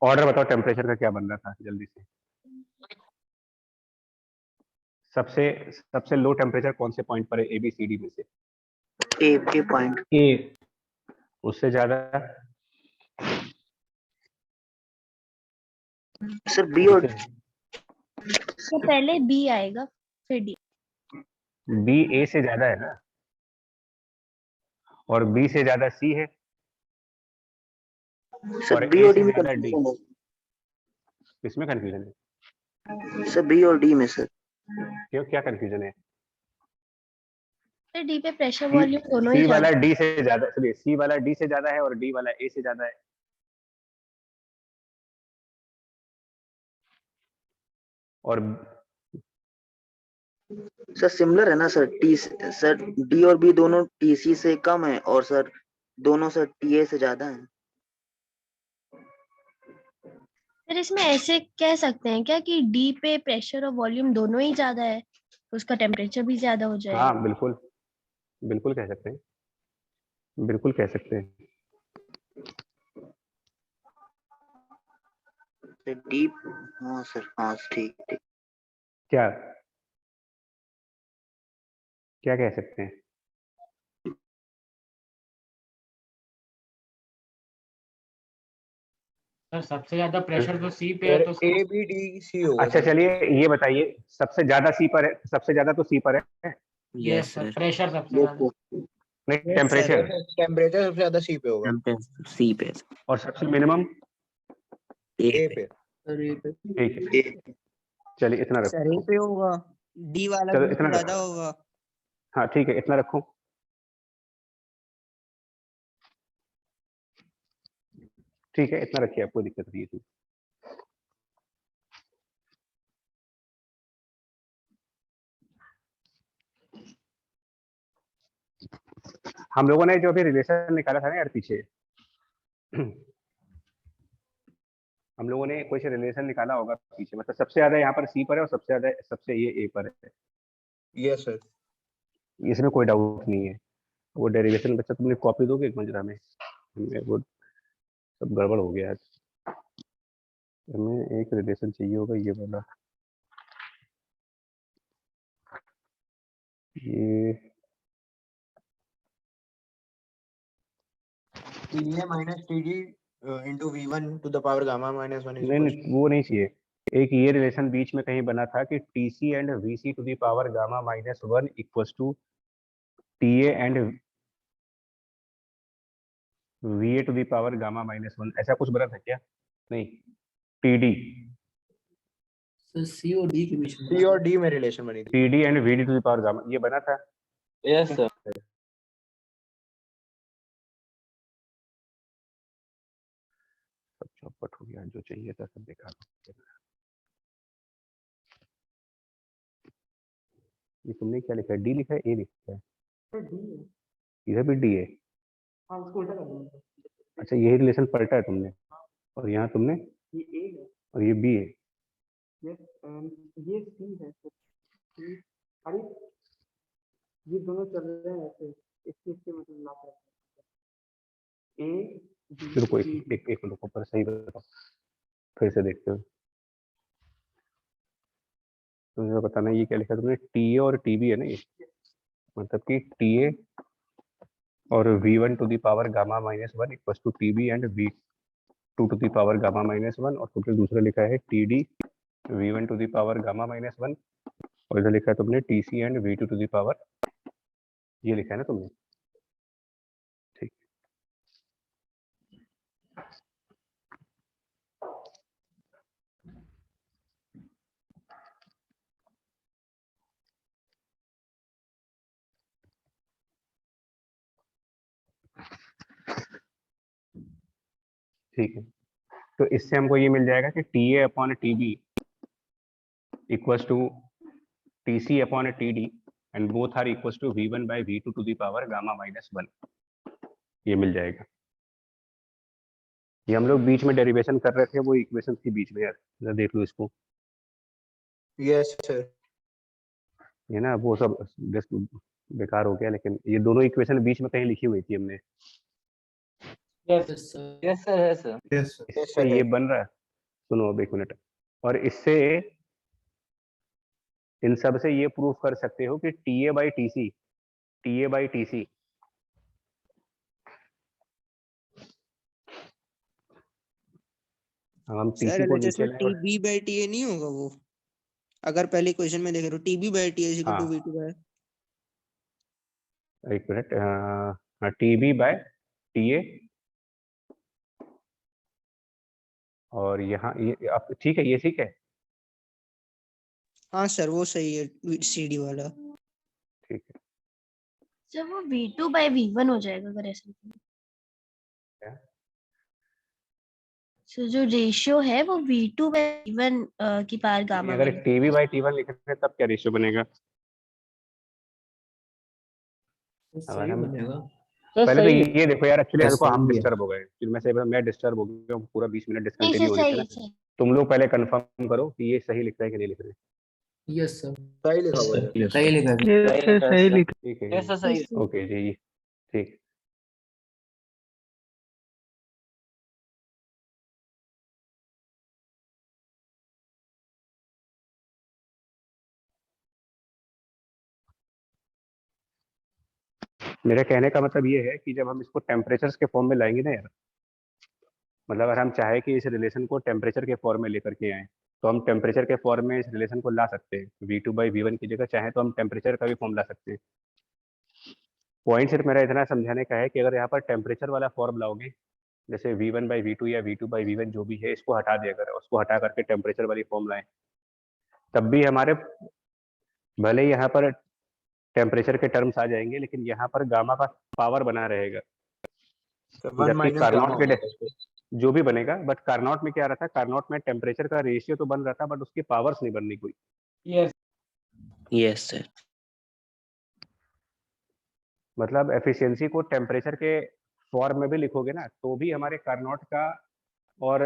Order बताओ temperature का क्या बन रहा था जल्दी से। सबसे सबसे लो टेम्परेचर कौन से पॉइंट पर है ABCD में से? ए पॉइंट। ए। उससे ज्यादा? सर बी और तो पहले बी आएगा फिर डी। बी ए से ज्यादा है ना, और बी से ज्यादा सी है, सर और बी ए और डी से में ज्यादा डी। कंफ्यूजन किसमें कंफ्यूजन है? है सर, बी और डी में सर। क्यों, क्या कंफ्यूजन है? फिर डी पे प्रेशर वॉल्यूम दोनों ही सी वाला ज्यादा। डी से ज्यादा, सॉरी सी वाला डी से ज्यादा है और डी वाला ए से ज्यादा है। और सर सिमिलर है ना सर, टी सर डी और बी दोनों टीसी से कम है, और सर दोनों सर टीए से ज्यादा है। फिर इसमें ऐसे कह सकते हैं क्या कि डी पे प्रेशर और वॉल्यूम दोनों ही ज्यादा है, उसका टेम्परेचर भी ज्यादा हो जाएगा। हाँ बिल्कुल, बिल्कुल कह सकते हैं, बिल्कुल कह सकते हैं। डी, हाँ सर, हाँ ठीक ठीक। क्या क्या कह सकते हैं? सर सबसे ज्यादा प्रेशर तो सी पे है, तो ए बी डी सी होगा। अच्छा चलिए ये बताइए, सबसे ज्यादा सी पर है, सबसे ज्यादा तो सी पर है। यस सर, प्रेशर सबसे ज्यादा। नहीं, टेम्परेचर। टेम्परेचर सबसे ज्यादा सी पे होगा। सी पे। और सबसे मिनिमम ए पे। ठीक है, चलिए इतना रखो। सर ए पे होगा, डी वाला चलो बी इतना से ज्यादा रखो। होगा। हाँ ठीक है, इतना रखो। ठीक है, इतना रखिए, आपको दिक्कत नहीं है। हम लोगों ने जो अभी रिलेशन निकाला था ना यार पीछे, हम लोगों ने कोई से रिलेशन निकाला होगा पीछे, मतलब सबसे ज्यादा यहाँ पर सी पर है और सबसे ज्यादा सबसे ये ए पर है। Yes sir. इसमें कोई डाउट नहीं है। वो डेरिवेशन बच्चा तुमने कॉपी दोगे एक मंजरा में? वो सब गड़बड़ हो गया है। हमें एक रिलेशन चाहिए होगा ये वाला, ये TA minus TD into V1 to the power gamma minus 1 is नहीं equal नहीं वो नहीं चाहिए। एक ये रिलेशन बीच में कहीं बना था कि TC and VC to the power gamma minus 1 equals to TA and VA to the power gamma minus 1, ऐसा कुछ बना था क्या? नहीं, TD सी और डी के बीच में। C और D में रिलेशन बनी थी। TD and VD to the power gamma, ये बना था। Yes sir. सब चौपट हो गया, जो चाहिए था सब बेकार हो गया। ये तुमने क्या लिखा है? डी लिखा है, ए लिखा है? इधर भी डी है। अच्छा यही रिलेशन पलटा है तुमने, और यहाँ तुमने ये ए है, और ये बी है। यस, ये सी है सर। अरे ये दोनों चल रहे हैं ऐसे, इसके मतलब ना ए रुको एक रुको, पर सही बताओ, फिर से देखते हो। तुम्हें बताना ये क्या लिखा तुमने? टीए और टीबी है ना ये, मतलब कि टीए और V1 to the power gamma minus 1 equal to TB and V2 to the power gamma minus 1, और तुमने दूसरा लिखा है TD V1 to the power gamma minus 1, और इधर लिखा है तुमने TC and V2 to the power, ये लिखा है ना तुमने? ठीक, ठीक है। तो इससे हमको ये मिल जाएगा कि TA upon TB equals to TC upon TD and both are equals to V1 by V2 to the power gamma minus 1, ये मिल जाएगा। ये हम लोग बीच में डेरिवेशन कर रहे थे, वो इक्वेशन के बीच में यार, जरा देख लो इसको। Yes sir. ये ना वो सब जस्ट बेकार हो गया, लेकिन ये दोनों इक्वेशन बीच में कहीं लिखी हुई थी हमने। यस यस सर है सर। इससे ये बन रहा है, सुनो अब एक मिनट, और इससे इन सब से ये प्रूफ कर सकते हो कि T A by T C, T A by T C हम सर टीसी को एलएचएस नीचे में लाए टी और बी बाई टी ए नहीं होगा वो? अगर पहले क्वेश्चन में देखे तो T B by T A equal to हाँ वी टू बाय। एक minute, T B by T A, और यहाँ ये अब ठीक है, ये ठीक है, हाँ सर वो सही है सी डी वाला। ठीक है। जब वो V2 by V1 हो जाएगा अगर ऐसा तो। क्या? So, जो रेशियो है वो V2 by V1 की पावर गामा अगर one. TV by T one लिखते हैं तब क्या रेशियो बनेगा? अगर हम सर पहले तो सही ये देखो यार, एक्चुअली Yes, देखो हम सही है। डिस्टर्ब हो गए, फिर मैं डिस्टर्ब हो गया हूँ, पूरा 20 मिनट नहीं डिसकंटिन्यू सर होने से सही ना। सही। तुम लोग पहले कंफर्म करो कि ये सही लिख रहे हैं कि नहीं लिख रहे हैं। यस सर, सही लिखा हुआ है सर। सही लिखा है। ये सही लिखा। ठीक है, यस सर सही है। ओके जी, ठीक। मेरे कहने का मतलब ये है कि जब हम इसको टेम्परेचर्स के फॉर्म में लाएंगे ना यार, मतलब अगर हम चाहे कि इस रिलेशन को टेम्परेचर के फॉर्म में लेकर के आए, तो हम टेम्परेचर के फॉर्म में इस रिलेशन को ला सकते हैं। V2 बाई वी वन की जगह चाहे तो हम टेम्परेचर का भी फॉर्म ला सकते हैं। पॉइंट सिर्फ मेरा इतना समझाने का है कि अगर यहाँ पर टेम्परेचर वाला फॉर्म लाओगे, जैसे V1 बाई वी टू या V2 बाई वी वन जो भी है, इसको हटा दिया कर, उसको हटा करके टेम्परेचर वाली फॉर्म लाएं, तब भी हमारे भले ही यहाँ पर टेम्परेचर के टर्म्स आ जाएंगे, लेकिन यहाँ पर गामा का पावर बना रहेगा। वन जबकि माइनस कार्नोट गामा के होगा इसको। जो भी बनेगा, बट कार्नोट में क्या रहा था, कार्नोट में टेम्परेचर का रेशियो तो बन रहा था, बट उसकी पावर्स नहीं बननी कोई। Yes yes sir. मतलब एफिशिएंसी को टेम्परेचर के फॉर्म में भी लिखोगे ना, तो भी हमारे कार्नोट का और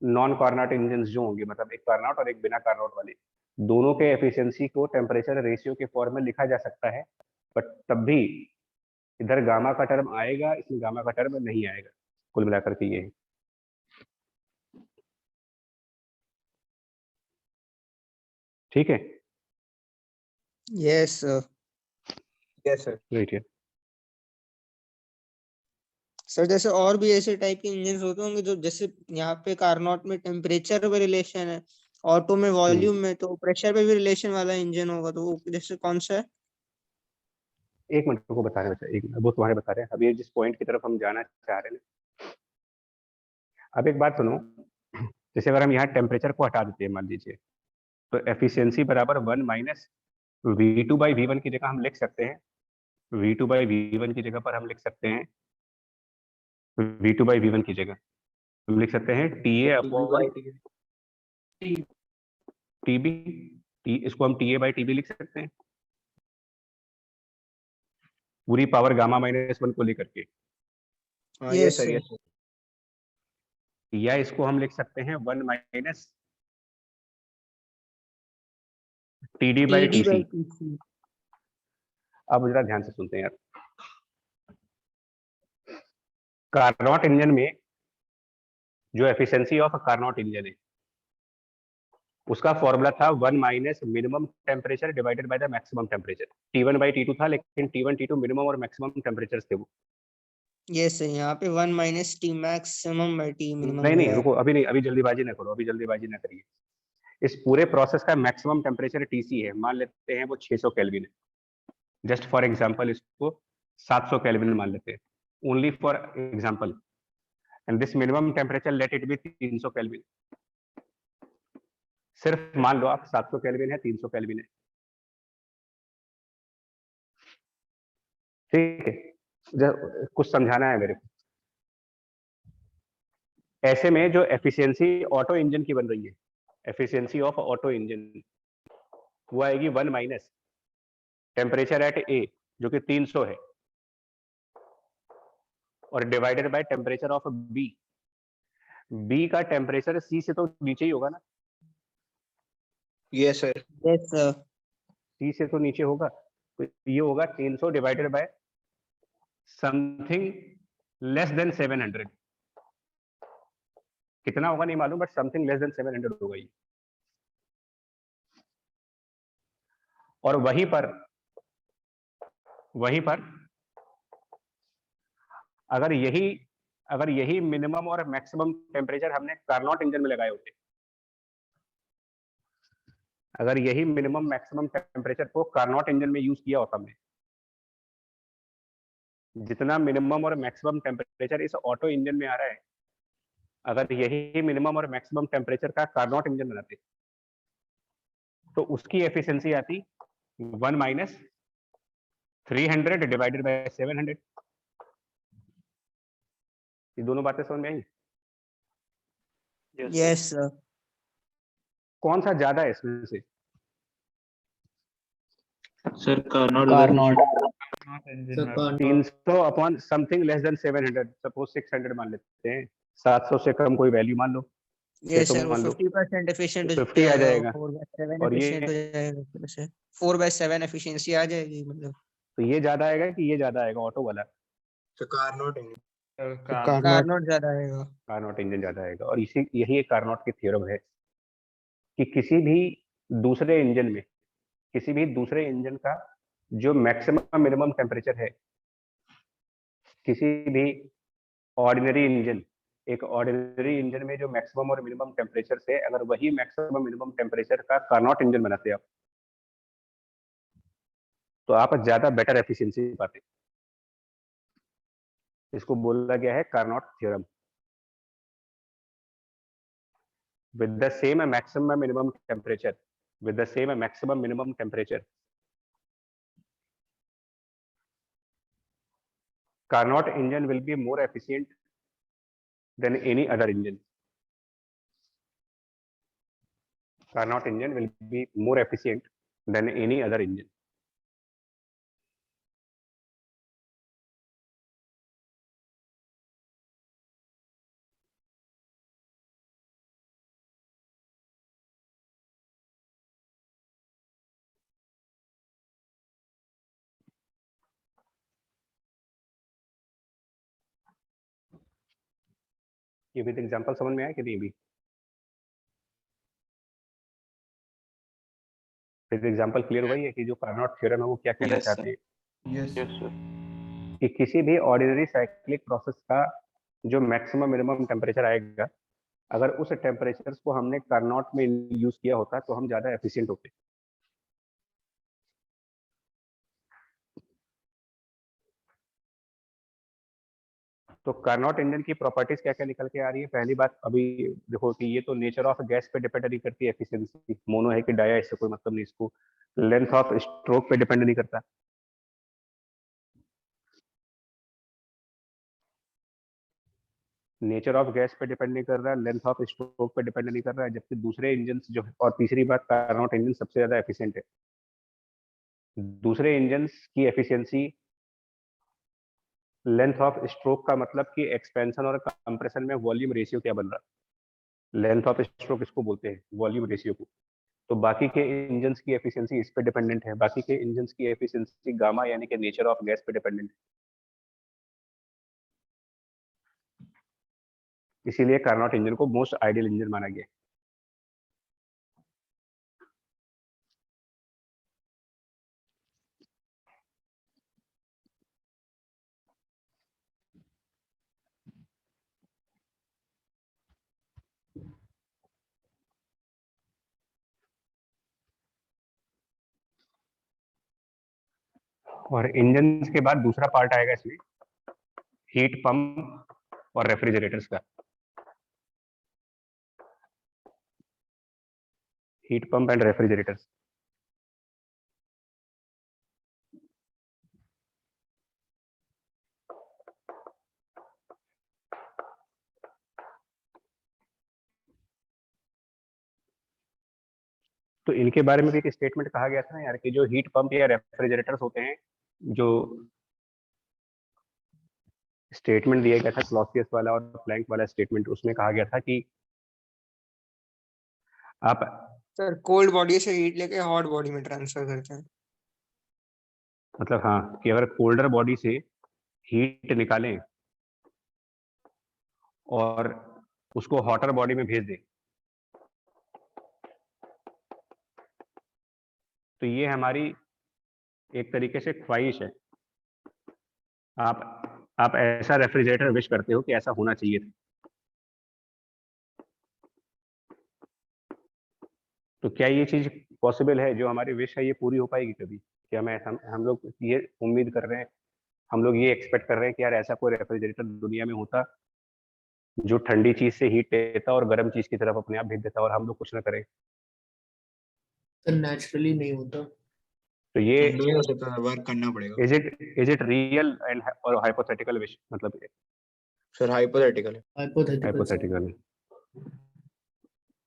नॉन कार्नोट इंजन जो होंगे, मतलब एक कार्नोट और एक बिना कार्नोट वाले, दोनों के एफिशिएंसी को टेम्परेचर रेशियो के फॉर्म में लिखा जा सकता है, बट तब भी इधर गामा का टर्म आएगा, इसमें गामा का टर्म नहीं आएगा। कुल मिलाकर के ये है। ठीक है, yes sir. Yes sir. Right है। सर जैसे और भी ऐसे टाइप के इंजन होते होंगे जो जैसे यहाँ पे कार्नोट में टेम्परेचर पे रिलेशन है, ऑटो में वॉल्यूम में, तो प्रेशर पे भी रिलेशन वाला इंजन होगा, तो वो जैसे कौन सा है? एक मिनट को बता रहे हैं बच्चा, एक वो तुम्हारे बता रहे हैं। अब ये जिस पॉइंट की तरफ हम जाना चाह रहे हैं, अब एक बात सुनो, जैसे अगर हम यहाँ टेम्परेचर को हटा देते हैं मान लीजिए, तो एफिशिएंसी बराबर 1 minus V2 by we one की जगह हम लिख सकते हैं, V2 बाई वी वन की जगह पर हम लिख सकते हैं, V2 बाई वी वन की जगह हम लिख सकते हैं TA अपॉन TB, इसको हम TA बाई TB लिख सकते हैं, पूरी पावर गामा माइनस वन को लेकर के। हाँ यस सर, यस सर। या इसको हम लिख सकते हैं 1 minus TD by TD by TC। TC। अब जरा ध्यान से सुनते हैं यार, कार्नोट इंजन में जो एफिशिएंसी ऑफ कार्नोट इंजन है, उसका फॉर्मूला था 1 minus minimum temperature divided by the maximum temperature. T1 by T2 था, लेकिन T1 T2 मिनिमम और मैक्सिमम टेम्परेचर्स थे वो। यस सर, यहाँ पे 1 minus T maximum by T minimum नहीं नहीं होगा। रुको, अभी नहीं, अभी जल्दीबाजी ना करो, अभी जल्दीबाजी ना करिए। इस पूरे प्रोसेस का मैक्सिमम टेम्परेचर TC है, मान लेते हैं वो 600 केल्विन है। जस्ट फॉर एग्जांपल इसको 700 केल्विन मान लेते हैं, only for example, and this minimum temperature let it be 300 kelvin. सिर्फ मान लो आप 700 केल्विन है, 300 केल्विन है, ठीक है, कुछ समझाना है मेरे को। ऐसे में जो एफिशिएंसी ऑटो इंजन की बन रही है, एफिशिएंसी ऑफ ऑटो इंजन, वो आएगी 1 माइनस टेम्परेचर एट ए जो कि 300 है, और divided by temperature of B. B का टेम्परेचर सी से तो नीचे ही होगा ना, yes sir. Yes sir. C से तो नीचे होगा, तो ये होगा 300 divided by something less than 700, कितना होगा नहीं मालूम, बट समथिंग लेस देन 700 होगा ये। और वहीं पर अगर यही मिनिमम और मैक्सिमम टेम्परेचर हमने कार्नोट इंजन में लगाए होते, अगर यही मिनिमम मैक्सिमम टेम्परेचर को कार्नोट इंजन में यूज किया होता हमने, जितना मिनिमम और मैक्सिमम टेम्परेचर इस ऑटो इंजन में आ रहा है, अगर यही मिनिमम और मैक्सिमम टेम्परेचर का कार्नोट इंजन बनाते तो उसकी एफिशिएंसी आती 1 माइनस 300 डिवाइडेड बाय 700। ये दोनों बातें समझ में आई? Yes sir. कौन सा ज्यादा है इसमें से? Sir Carnot 300 upon something less than 700, suppose 600 मान लेते हैं, 700 से कम कोई वैल्यू मान लो, यस 600 सर, वो मान लो, 50% एफिशिएंट हो 50 आ जाएगा। 4/7 और ये एफिशिएंट हो जाएगा सर, 4/7 एफिशिएंसी आ जाएगी मतलब। तो ये ज्यादा आएगा कि ये ज्यादा आएगा ऑटो वाला? तो कार्नोट इंजन। कार्नोट ज्यादा आएगा। कार्नोट इंजन ज्यादा आएगा। और यही एक कार्नोट की थ्योरम है कि किसी भी दूसरे इंजन का जो मैक्सिमम मिनिमम टेम्परेचर है, किसी भी ऑर्डिनरी इंजन में जो मैक्सिमम और मिनिमम टेम्परेचर से अगर वही मैक्सिमम मिनिमम टेम्परेचर का कार्नोट इंजन बनाते आप, तो आप ज्यादा बेटर एफिशिएंसी पाते। इसको बोला गया है Carnot theorem. with the same maximum minimum temperature, Carnot engine will be more efficient than any other engine. Carnot engine will be more efficient than any other engine. ये विद एग्जांपल समझ में आया कि नहीं? भी विद एग्जांपल क्लियर हुआ है कि जो कार्नोट थ्योरम है वो क्या कहना चाहते हैं? Yes sir. कि किसी भी ऑर्डिनरी साइक्लिक प्रोसेस का जो मैक्सिमम मिनिमम टेम्परेचर आएगा, अगर उस टेम्परेचर को हमने कार्नोट में यूज किया होता तो हम ज्यादा एफिशिएंट होते। तो कार्नोट इंजन की प्रॉपर्टीज क्या क्या निकल के आ रही है? पहली बात अभी देखो कि ये तो नेचर ऑफ गैस पे डिपेंड नहीं करती एफिशिएंसी, मोनो है कि डाया इससे कोई मतलब नहीं, इसको लेंथ ऑफ स्ट्रोक पे डिपेंड नहीं करता। नेचर ऑफ गैस पे डिपेंड नहीं कर रहा है, लेंथ ऑफ स्ट्रोक पे डिपेंड नहीं कर रहा है, जबकि दूसरे इंजन जो है, और तीसरी बात कार्नोट इंजन सबसे ज्यादा एफिशिएंट है। दूसरे इंजन की एफिशिएंसी लेंथ ऑफ स्ट्रोक का मतलब कि एक्सपेंशन और कंप्रेशन में वॉल्यूम रेशियो क्या बन रहा है, लेंथ ऑफ स्ट्रोक इसको बोलते हैं, वॉल्यूम रेशियो को। तो बाकी के इंजन की एफिशिएंसी इस पे डिपेंडेंट है, बाकी के इंजन की एफिशिएंसी गामा यानी कि नेचर ऑफ गैस पे डिपेंडेंट है। इसीलिए कार्नोट इंजन को मोस्ट आइडियल इंजन माना गया। और इंजन के बाद दूसरा पार्ट आएगा इसमें, हीट पंप और रेफ्रिजरेटर्स का। Heat pump and refrigerators. तो इनके बारे में भी एक स्टेटमेंट कहा गया था ना यार, कि जो हीट पंप या रेफ्रिजरेटर्स होते हैं, जो स्टेटमेंट दिया गया था क्लॉसियस वाला और प्लैंक वाला स्टेटमेंट, उसमें कहा गया था कि आप सर कोल्ड बॉडी से हीट लेके हॉट बॉडी में ट्रांसफर करते हैं। मतलब हाँ, कि अगर कोल्डर बॉडी से हीट निकालें और उसको हॉटर बॉडी में भेज दे, तो ये हमारी एक तरीके से ख्वाहिश है। आप ऐसा रेफ्रिजरेटर विश करते हो कि ऐसा होना चाहिए था। तो क्या ये चीज पॉसिबल है, जो हमारी विश है ये पूरी हो पाएगी कभी? क्या हम लोग ये उम्मीद कर रहे हैं, हम लोग ये एक्सपेक्ट कर रहे हैं कि यार ऐसा कोई रेफ्रिजरेटर दुनिया में होता जो ठंडी चीज से हीट लेता और गर्म चीज की तरफ अपने आप भेज देता और हम लोग कुछ ना करें? नेचुरली नहीं होता। तो ये नहीं हो सकता, वर्क करना पड़ेगा। इज इट रियल एंड और हाइपोथेटिकल विश? मतलब सर हाइपोथेटिकल है। हाइपोथेटिकल है,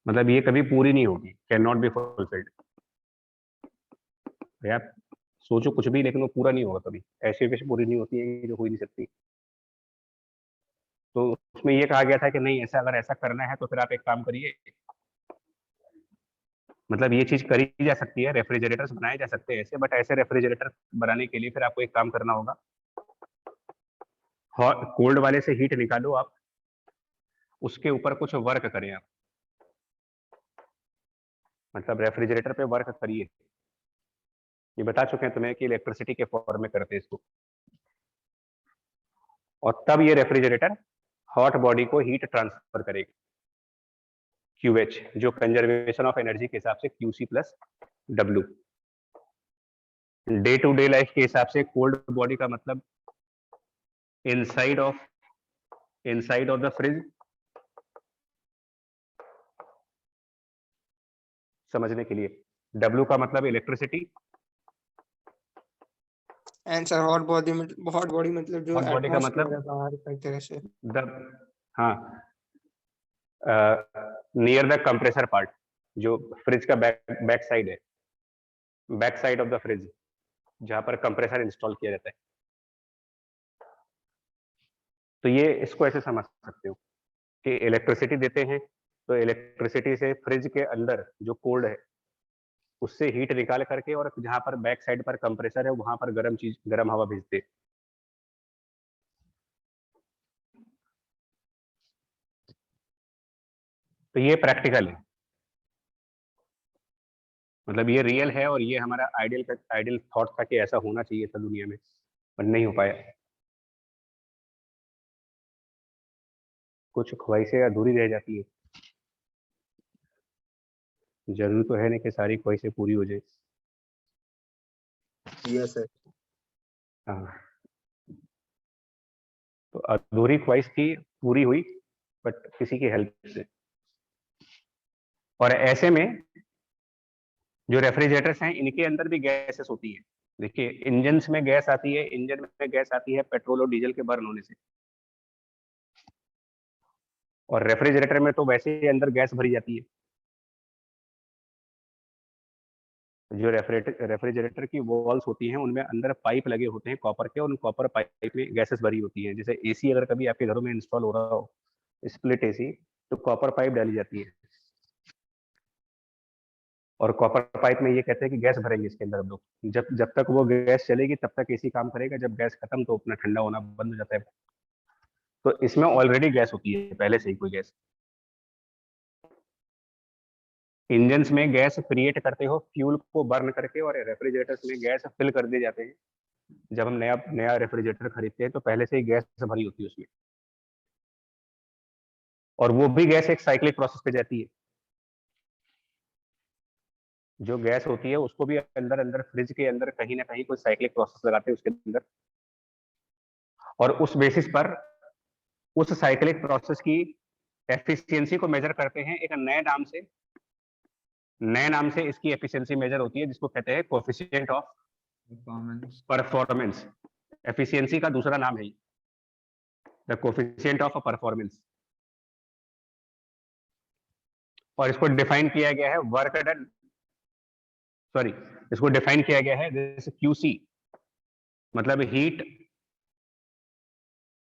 मतलब ये कभी पूरी नहीं होगी, कैन नॉट बी फुलफिल्ड। आप सोचो कुछ भी, लेकिन वो पूरा नहीं होगा कभी। ऐसी विश पूरी नहीं होती है जो हो ही नहीं सकती। तो उसमें ये कहा गया था कि नहीं, ऐसा अगर ऐसा करना है तो फिर आप एक काम करिए, मतलब ये चीज करी जा सकती है, रेफ्रिजरेटर्स बनाए जा सकते हैं ऐसे, बट ऐसे रेफ्रिजरेटर बनाने के लिए फिर आपको एक काम करना होगा, कोल्ड वाले से हीट निकालो आप, उसके ऊपर कुछ वर्क करें आप, मतलब रेफ्रिजरेटर पे वर्क करिए। ये बता चुके हैं तुम्हें कि इलेक्ट्रिसिटी के फॉर्म में करते हैं इसको, और तब ये रेफ्रिजरेटर हॉट बॉडी को हीट ट्रांसफर करेगा, QH, जो कंजर्वेशन ऑफ एनर्जी के हिसाब से QC plus W। Day to day life के हिसाब से कोल्ड बॉडी का मतलब इनसाइड ऑफ द फ्रिज, समझने के लिए W का मतलब electricity, and sir hot body मतलब जो हॉट बॉडी का मतलब एटमॉस्फेयर है बाहर का, एक तरह से हाँ, नियर द कंप्रेसर पार्ट, जो फ्रिज का बैक साइड है, back side of the fridge, जहां पर कंप्रेसर इंस्टॉल किया जाता है। तो ये इसको ऐसे समझ सकते हो कि इलेक्ट्रिसिटी देते हैं, तो इलेक्ट्रिसिटी से फ्रिज के अंदर जो कोल्ड है उससे हीट निकाल करके, और जहां पर बैक साइड पर कंप्रेसर है वहां पर गर्म हवा भेजते। तो ये प्रैक्टिकल है, मतलब ये रियल है, और ये हमारा आइडियल थॉट था कि ऐसा होना चाहिए था दुनिया में, पर नहीं हो पाया। कुछ ख्वाहिशें अधूरी रह जाती है, जरूरी तो है नहीं कि सारी ख्वाहिशें पूरी हो जाए। Yes sir. हाँ, तो अधूरी ख्वाहिश थी, पूरी हुई, बट किसी की हेल्प से। और ऐसे में जो रेफ्रिजरेटर्स हैं इनके अंदर भी गैसेस होती है। देखिए इंजन में गैस आती है, इंजन में गैस आती है पेट्रोल और डीजल के बर्न होने से, और रेफ्रिजरेटर में तो वैसे ही अंदर गैस भरी जाती है। जो रेफ्रिजरेटर की वॉल्स होती हैं उनमें अंदर पाइप लगे होते हैं कॉपर के, और उन कॉपर पाइप में गैसेस भरी होती हैं। जैसे एसी अगर कभी आपके घरों में इंस्टॉल हो रहा हो, स्प्लिट एसी, तो कॉपर पाइप डाली जाती है, और कॉपर पाइप में ये कहते हैं कि गैस भरेंगे इसके अंदर हम लोग, जब तक वो गैस चलेगी तब तक एसी काम करेगा, जब गैस खत्म तो अपना ठंडा होना बंद हो जाता है। तो इसमें ऑलरेडी गैस होती है पहले से ही कोई गैस। इंजन्स में गैस क्रिएट करते हो फ्यूल को बर्न करके, और रेफ्रिजरेटर्स में गैस फिल कर दिए जाते हैं। जब हम नया रेफ्रिजरेटर खरीदते हैं तो पहले से ही गैस भरी होती है उसमें, और वो भी गैस एक साइक्लिक प्रोसेस पे जाती है। जो गैस होती है उसको भी अंदर अंदर फ्रिज के अंदर कहीं ना कहीं कोई साइक्लिक प्रोसेस लगाते हैं उसके अंदर, और उस बेसिस पर उस साइक्लिक प्रोसेस की एफिशिएंसी को मेजर करते हैं एक नए नाम से इसकी एफिशिएंसी मेजर होती है, जिसको कहते हैं कोएफिशिएंट ऑफ परफॉर्मेंस। एफिशिएंसी का दूसरा नाम है द कोएफिशिएंट ऑफ परफॉर्मेंस, और इसको डिफाइन किया गया है वर्क डन, सॉरी, इसको डिफाइन किया गया है जैसे QC, मतलब heat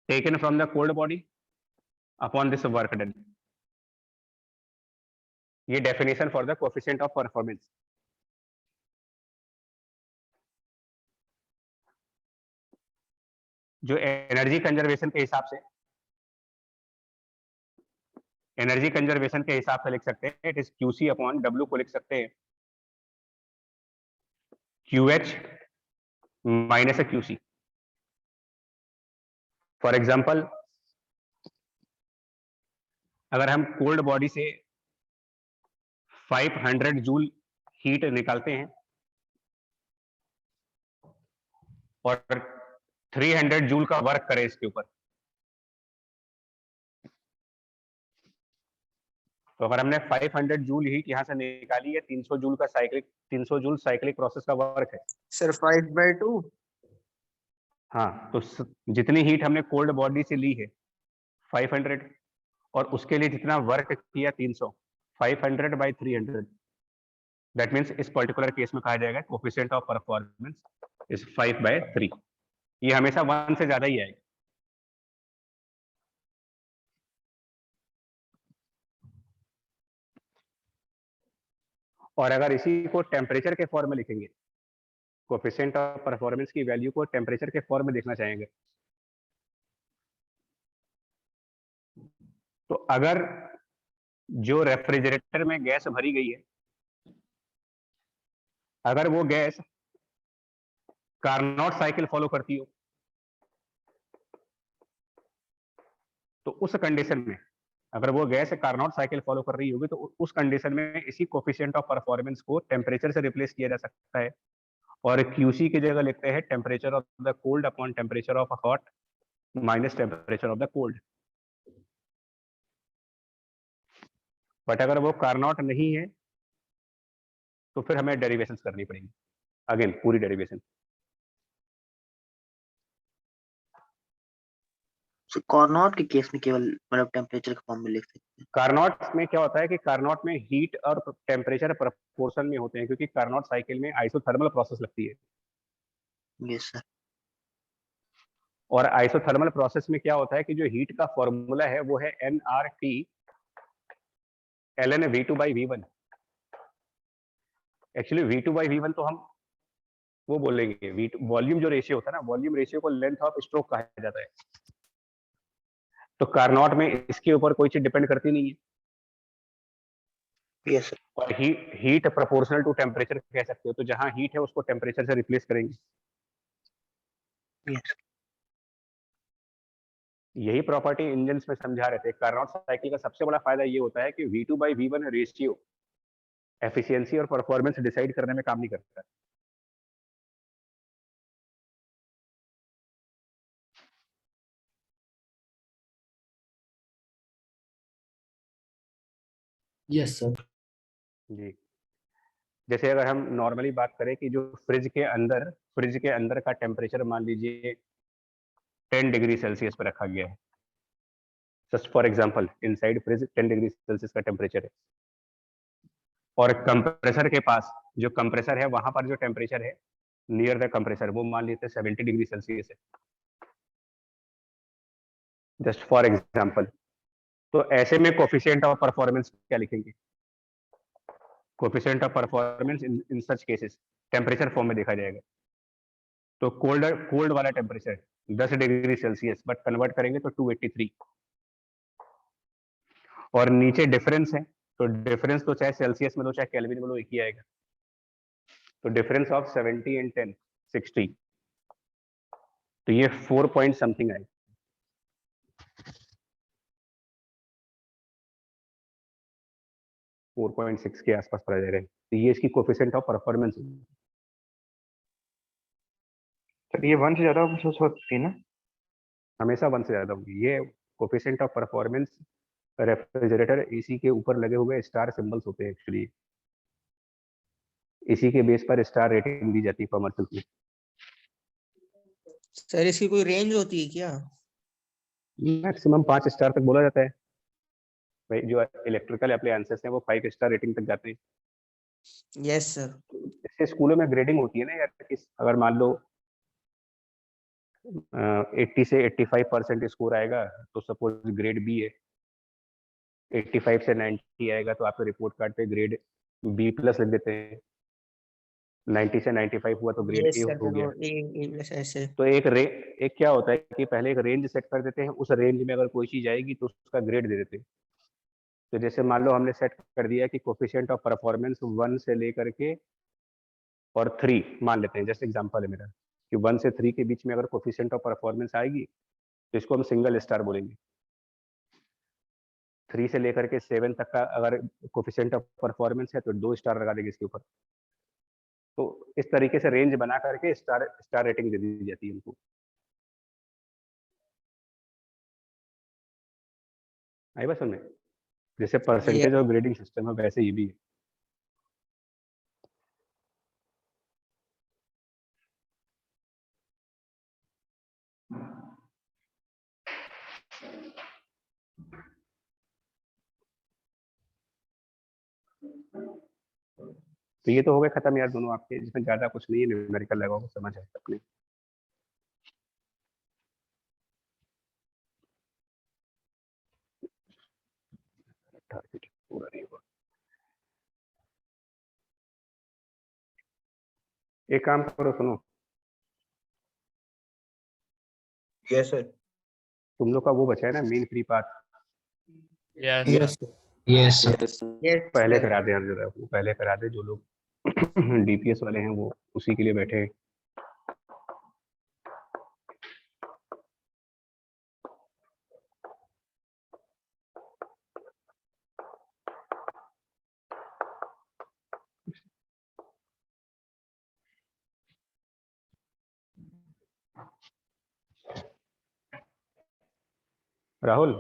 taken from the cold body upon this work done. ये definition for the coefficient of performance. जो एनर्जी कंजर्वेशन के हिसाब से एनर्जी कंजर्वेशन के हिसाब से लिख सकते हैं, it is QC upon W को लिख सकते हैं QH minus QC। For example, अगर हम कोल्ड बॉडी से 500 जूल हीट निकालते हैं और 300 जूल का वर्क करें इसके ऊपर, तो अगर हमने 500 जूल हीट यहां से निकाली है, 300 जूल साइक्लिक प्रोसेस का वर्क है। सर 5/2। हाँ, तो जितनी हीट हमने कोल्ड बॉडी से ली है 500, और उसके लिए जितना वर्क किया 300, 500 by 300, दैट मीन्स इस पर्टिकुलर केस में कहा जाएगा कोफिशिएंट ऑफ परफॉर्मेंस इज 5/3। ये हमेशा 1 से ज्यादा ही आएगा। और अगर इसी को टेम्परेचर के फॉर्म में लिखेंगे, कोफिशिएंट ऑफ परफॉर्मेंस की वैल्यू को टेम्परेचर के फॉर्म में देखना चाहेंगे, तो अगर जो रेफ्रिजरेटर में गैस भरी गई है, अगर वो गैस कार्नोट साइकिल फॉलो करती हो, तो उस कंडीशन में, अगर वो गैस कार्नोट साइकिल फॉलो कर रही होगी, तो उस कंडीशन में इसी कोफिशिएंट ऑफ परफॉर्मेंस को टेम्परेचर से रिप्लेस किया जा सकता है, और QC की जगह लिखते हैं temperature of the cold upon temperature of hot minus temperature of the cold. But अगर वो कार्नोट नहीं है, तो फिर हमें डेरिवेशन करनी पड़ेगी, अगेन पूरी डेरिवेशन। कार्नोट के केस में केवल मतलब टेम्परेचर के फॉर्म में लिख सकते हैं। कार्नोट में क्या होता है कि कार्नोट में हीट और टेम्परेचर प्रोपोर्शन में होते हैं, क्योंकि कार्नोट साइकिल में आइसोथर्मल प्रोसेस लगती है। Yes sir. और आइसोथर्मल प्रोसेस में क्या होता है कि जो हीट का फॉर्मूला है वो है nRT ln V2/V1। Actually V2/V1 तो हम वो बोलेंगे, वॉल्यूम जो रेशियो होता है ना, वॉल्यूम रेशियो को लेंथ ऑफ स्ट्रोक कहा जाता है। तो कार्नोट में इसके ऊपर कोई चीज डिपेंड करती नहीं है। Yes sir. और हीट प्रोपोर्शनल टू टेम्परेचर कह सकते हो, तो जहां हीट है उसको टेम्परेचर से रिप्लेस करेंगे। यस। यही प्रॉपर्टी इंजन्स में समझा रहे थे। कार्नोट साइकिल का सबसे बड़ा फायदा ये होता है कि V2/V1 रेशियो एफिशिएंसी और परफॉर्मेंस डिसाइड करने में काम नहीं करता। Yes sir. जी, जैसे अगर हम नॉर्मली बात करें कि जो फ्रिज के अंदर का टेम्परेचर मान लीजिए 10 डिग्री सेल्सियस पर रखा गया है, just for example inside fridge 10 degree Celsius का टेम्परेचर है, और कंप्रेसर के पास जो कंप्रेसर है वहां पर जो टेम्परेचर है नियर द कंप्रेसर वो मान लेते हैं 70 डिग्री सेल्सियस है, जस्ट फॉर एग्जांपल। तो ऐसे में कोफिशिएंट ऑफ परफॉर्मेंस क्या लिखेंगे? Coefficient of performance in such cases temperature form में देखा जाएगा। तो कोल्ड वाला temperature 10 degree Celsius, but convert करेंगे तो 283, और नीचे डिफरेंस है, तो डिफरेंस तो चाहे सेल्सियस में लो चाहे केल्विन में लो एक ही आएगा। तो डिफरेंस ऑफ 70 एंड 10 60, तो ये 4 पॉइंट समथिंग आएगा। फोर 4.6 के आसपास पड़ा जाएगा। तो ये इसकी कोफिशिएंट ऑफ परफॉर्मेंस है। सर ये 1 से ज्यादा हो सकती है ना? हमेशा 1 से ज्यादा होगी। ये coefficient of performance refrigerator AC के ऊपर लगे हुए स्टार सिंबल्स होते हैं एक्चुअली, इसी के बेस पर स्टार रेटिंग दी जाती है कमर्शियल में। सर इसकी कोई रेंज होती है क्या? मैक्सिमम 5 स्टार तक बोला जाता है भाई। जो इलेक्ट्रिकल अप्लायंसेस हैं वो 5 स्टार रेटिंग तक जाते हैं। Yes sir. इससे स्कूलों में ग्रेडिंग होती है ना यार, अगर मान लो 80 से 85% स्कोर आएगा तो सपोज ग्रेड बी है, 85 से 90 आएगा तो आपके रिपोर्ट कार्ड पे ग्रेड B+ लिख देते हैं, 90 से 95 हुआ तो ग्रेड यस ए सर। हो गया। ऐसे तो एक क्या होता है कि पहले एक रेंज सेट कर देते हैं, उस रेंज में अगर कोई चीज आएगी तो उसका ग्रेड दे देते हैं। तो जैसे मान लो हमने सेट कर दिया कि कोफिशिएंट ऑफ परफॉर्मेंस 1 से लेकर के और 3 मान लेते हैं, जैसे एग्जांपल है मेरा कि 1 से 3 के बीच में अगर कोफिशिएंट ऑफ परफॉर्मेंस आएगी तो इसको हम सिंगल स्टार बोलेंगे। 3 से लेकर के 7 तक का अगर कोफिशिएंट ऑफ परफॉर्मेंस है तो 2 स्टार लगा देंगे इसके ऊपर। तो इस तरीके से रेंज बना करके स्टार रेटिंग दे दी जाती है उनको। आई बात समझ में? जैसे परसेंटेज और ग्रेडिंग सिस्टम है वैसे ये भी है। तो ये तो हो गए खत्म यार दोनों आपके, जिसमें ज्यादा कुछ नहीं है, न्यूमेरिकल लगाओ समझ है अपने। पूरा नहीं हुआ। एक काम करो, सुनो, यस सर। तुम लोग का वो बचा है ना main free path, yes yes पहले करा दे यार जरा, वो पहले करा दे। जो लोग डीपीएस वाले हैं वो उसी के लिए बैठे हैं। राहुल,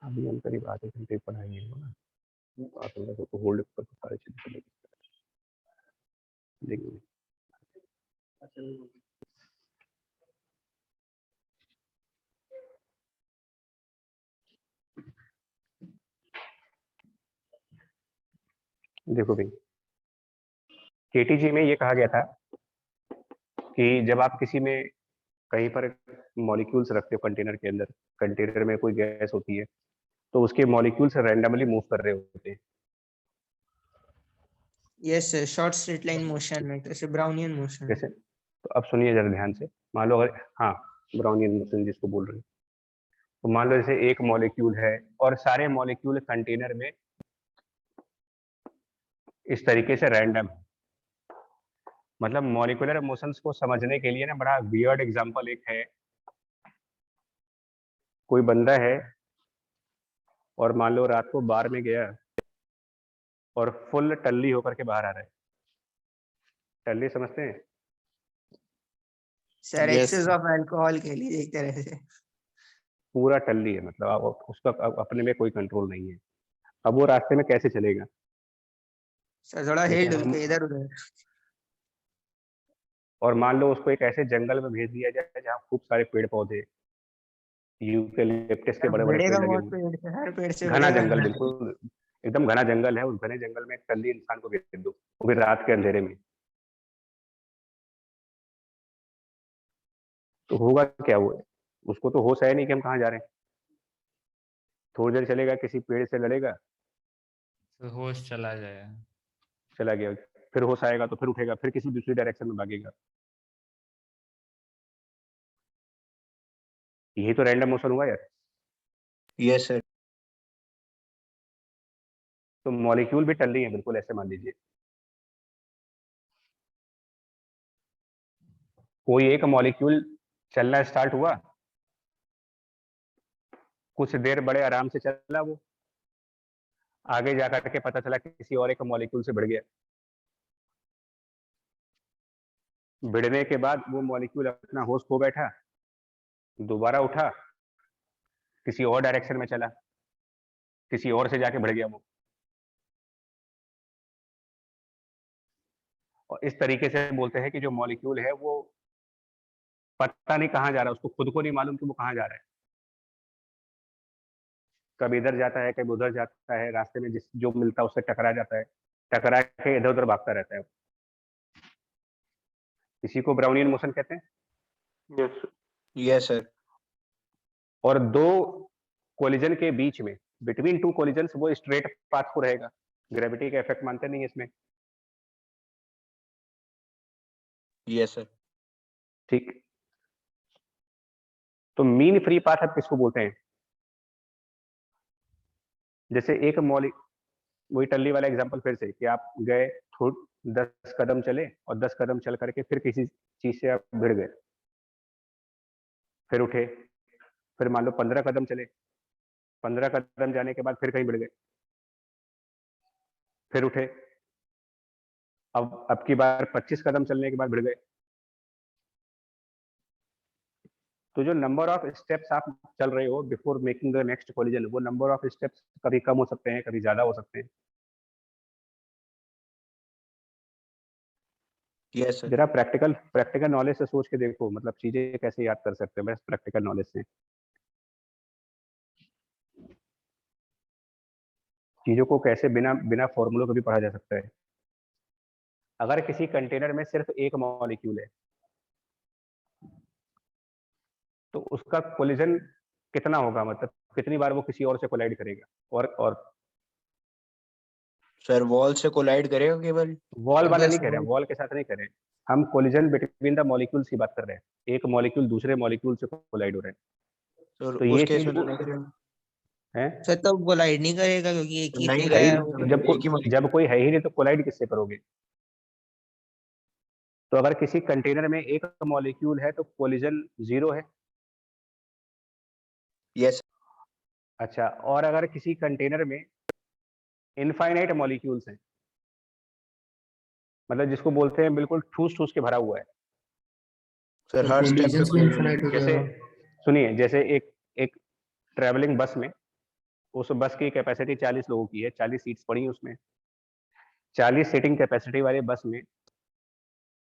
अभी हम करीब आधे घंटे पढ़ाएंगे ना, आप लोगों को होल्ड पर सारे चीजें देखेंगे। देखो भाई, केटीजी में ये कहा गया था कि जब आप किसी में कहीं पर मॉलिक्यूल्स रखते हो कंटेनर के अंदर, कंटेनर में कोई गैस होती है तो उसके मॉलिक्यूल्स रैंडमली मूव कर रहे होते हैं। Yes sir, short straight line motion में, जैसे ब्राउनियन मोशन। जैसे, तो अब सुनिए जरा ध्यान से। मान लो अगर, हाँ, ब्राउनियन मोशन जिसको बोल रहे हैं, तो मान लो जैसे एक मॉलिक्यूल है और सारे मॉलिक्यूल कंटेनर में इस तरीके से रैंडम है। मतलब मॉलिक्यूलर मोशंस को समझने के लिए ना बड़ा वियर्ड एग्जांपल एक है। कोई बंदा है और मान लो रात को बार में गया और फुल टल्ली होकर के बाहर आ रहा है। टल्ली समझते हैं? सर एक्सेस ऑफ अल्कोहल के लिए एक तरह से। पूरा टल्ली है, मतलब आप उसका अपने में कोई कंट्रोल नहीं है। अब वो रास्ते में कैसे चलेगा? सर थोड़ा हिल डुल के इधर उधर। और मान लो उसको एक ऐसे जंगल में भेज दिया जाए जहाँ खूब सारे पेड़ पौधे, यूकेलिप्टस के बड़े बड़े पेड़ भिड़ेगा लगे बहुत हुए, पेड़ से, हर पेड़ से घना भिड़ेगा। जंगल, बिल्कुल एकदम घना जंगल है। उस घने जंगल में एक टल्ली इंसान को भेज दो, वो भी रात के अंधेरे में, तो होगा क्या? वो उसको तो होश है नहीं कि हम कहाँ जा रहे हैं। थोड़ी देर चलेगा, किसी पेड़ से लड़ेगा, तो होश चला जाएगा। चला गया, फिर होश आएगा तो फिर उठेगा, फिर किसी दूसरी डायरेक्शन में भागेगा। यही तो रैंडम मोशन हुआ यार। Yes sir. तो मॉलिक्यूल भी टल्ली है, बिल्कुल ऐसे मान लीजिए। कोई एक मॉलिक्यूल चलना स्टार्ट हुआ, कुछ देर बड़े आराम से चला, वो आगे जाकर के पता चला किसी और एक मॉलिक्यूल से भिड़ गया। भिड़ने के बाद वो मॉलिक्यूल अपना होश खो बैठा, दोबारा उठा, किसी और डायरेक्शन में चला, किसी और से जाके भिड़ गया वो। और इस तरीके से बोलते हैं कि जो मॉलिक्यूल है वो पता नहीं कहाँ जा रहा है, उसको खुद को नहीं मालूम कि वो कहाँ जा रहा है। कभी इधर जाता है, कभी उधर जाता है, रास्ते में जिस जो मिलता है उससे टकरा जाता है, टकरा के इधर उधर भागता रहता है। इसी को ब्राउनियन मोशन कहते हैं। Yes sir. और दो कोलिजन के बीच में, बिटवीन टू कोलिजन्स, वो स्ट्रेट पाथ को रहेगा। ग्रेविटी का इफेक्ट मानते नहीं है इसमें, यस सर। ठीक। तो मीन फ्री पाथ आप किसको बोलते हैं? जैसे एक वही टल्ली वाला एग्जांपल फिर से, कि आप गए 10 कदम चले और 10 कदम चल करके फिर किसी चीज से आप भिड़ गए, फिर उठे, फिर मान लो 15 कदम चले, 15 कदम जाने के बाद फिर कहीं भिड़ गए, फिर उठे, अब की बार 25 कदम चलने के बाद भिड़ गए। तो जो नंबर ऑफ स्टेप्स आप चल रहे हो before making the next collision, वो नंबर ऑफ स्टेप्स कभी कम हो सकते हैं, कभी ज्यादा हो सकते हैं। Yes sir. जरा प्रैक्टिकल नॉलेज से सोच के देखो, मतलब चीजें कैसे याद कर सकते हैं बस प्रैक्टिकल नॉलेज से। चीजों को कैसे बिना फॉर्मूलों के भी पढ़ा जा सकता है। अगर किसी कंटेनर में सिर्फ एक मॉलिक्यूल है तो उसका कोलिजन कितना होगा, मतलब कितनी बार वो किसी और से कोलाइड करेगा? और सर वॉल से कोलाइड करेगा केवल? वॉल वाला बस नहीं कह रहे हैं, वॉल के साथ नहीं कह रहे हैं, हम कोलिजन बिटवीन द मॉलिक्यूल्स की बात कर रहे हैं। एक मॉलिक्यूल दूसरे मॉलिक्यूल से कोलाइड हो रहे हैं, सर तो उस ये केस चीज में तो नहीं करेगा। है। सर तो कोलाइड नहीं करेगा क्योंकि एक ही नहीं पूरा है करेगा, वो। मतलब एक ही molecule। जब कोई है ही नहीं तो कोलाइड किससे करोगे? तो अगर किसी कंटेनर में एक मॉलिक्यूल है तो कोलिजन 0 है। यस। अच्छा, और अगर किसी कंटेनर में इनफाइनाइट मॉलिक्यूल्स हैं, मतलब जिसको बोलते हैं बिल्कुल ठूस ठूस के भरा हुआ है, सर हर स्टेप पे कोलिजन। जैसे सुनिए, जैसे एक ट्रेवलिंग बस में, उस बस की कैपेसिटी 40 लोगों की है, 40 सीट्स पड़ी हैं उसमें। 40 सीटिंग कैपेसिटी वाले बस में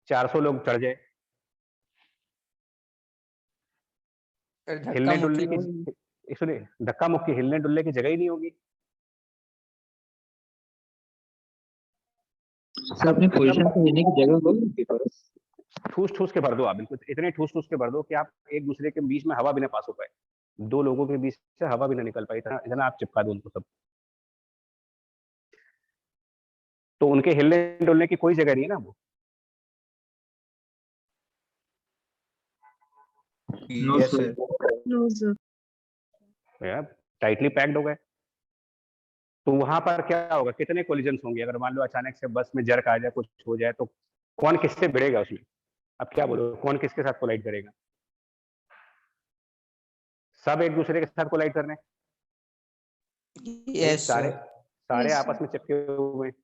400 लोग चढ़ जाए, सर धक्का हिलने मुक्की डुलने होगी। की, सुनिए, धक्का मुक्की, हिलने डुलने की जगह ही नहीं होगी। सर अपनी पोजीशन पे लेने की जगह होगी पर ठूस ठूस के भर दो आप, बिल्कुल इतने ठूस ठूस के भर दो कि आप एक दूसरे के बीच में हवा भी ना पास हो पाए, 2 लोगों के बीच से हवा भी ना निकल पाए, इतना इतना आप चिपका दो उनको सब। तो उनके हिलने डुलने की कोई जगह नहीं है ना वो। Yes sir. No sir. Tightly packed हो गए, तो वहां पर क्या होगा, कितने कोलिजन्स होंगे? अगर मान लो अचानक से बस में जर्क आ जाए, कुछ हो जाए, तो कौन किससे भिड़ेगा उसमें? अब क्या बोलो, कौन किसके साथ कोलाइड करेगा? सब एक दूसरे के साथ कोलाइड कर रहे हैं, यस सारे सर। सारे Yes, आपस में चिपके हुए हैं।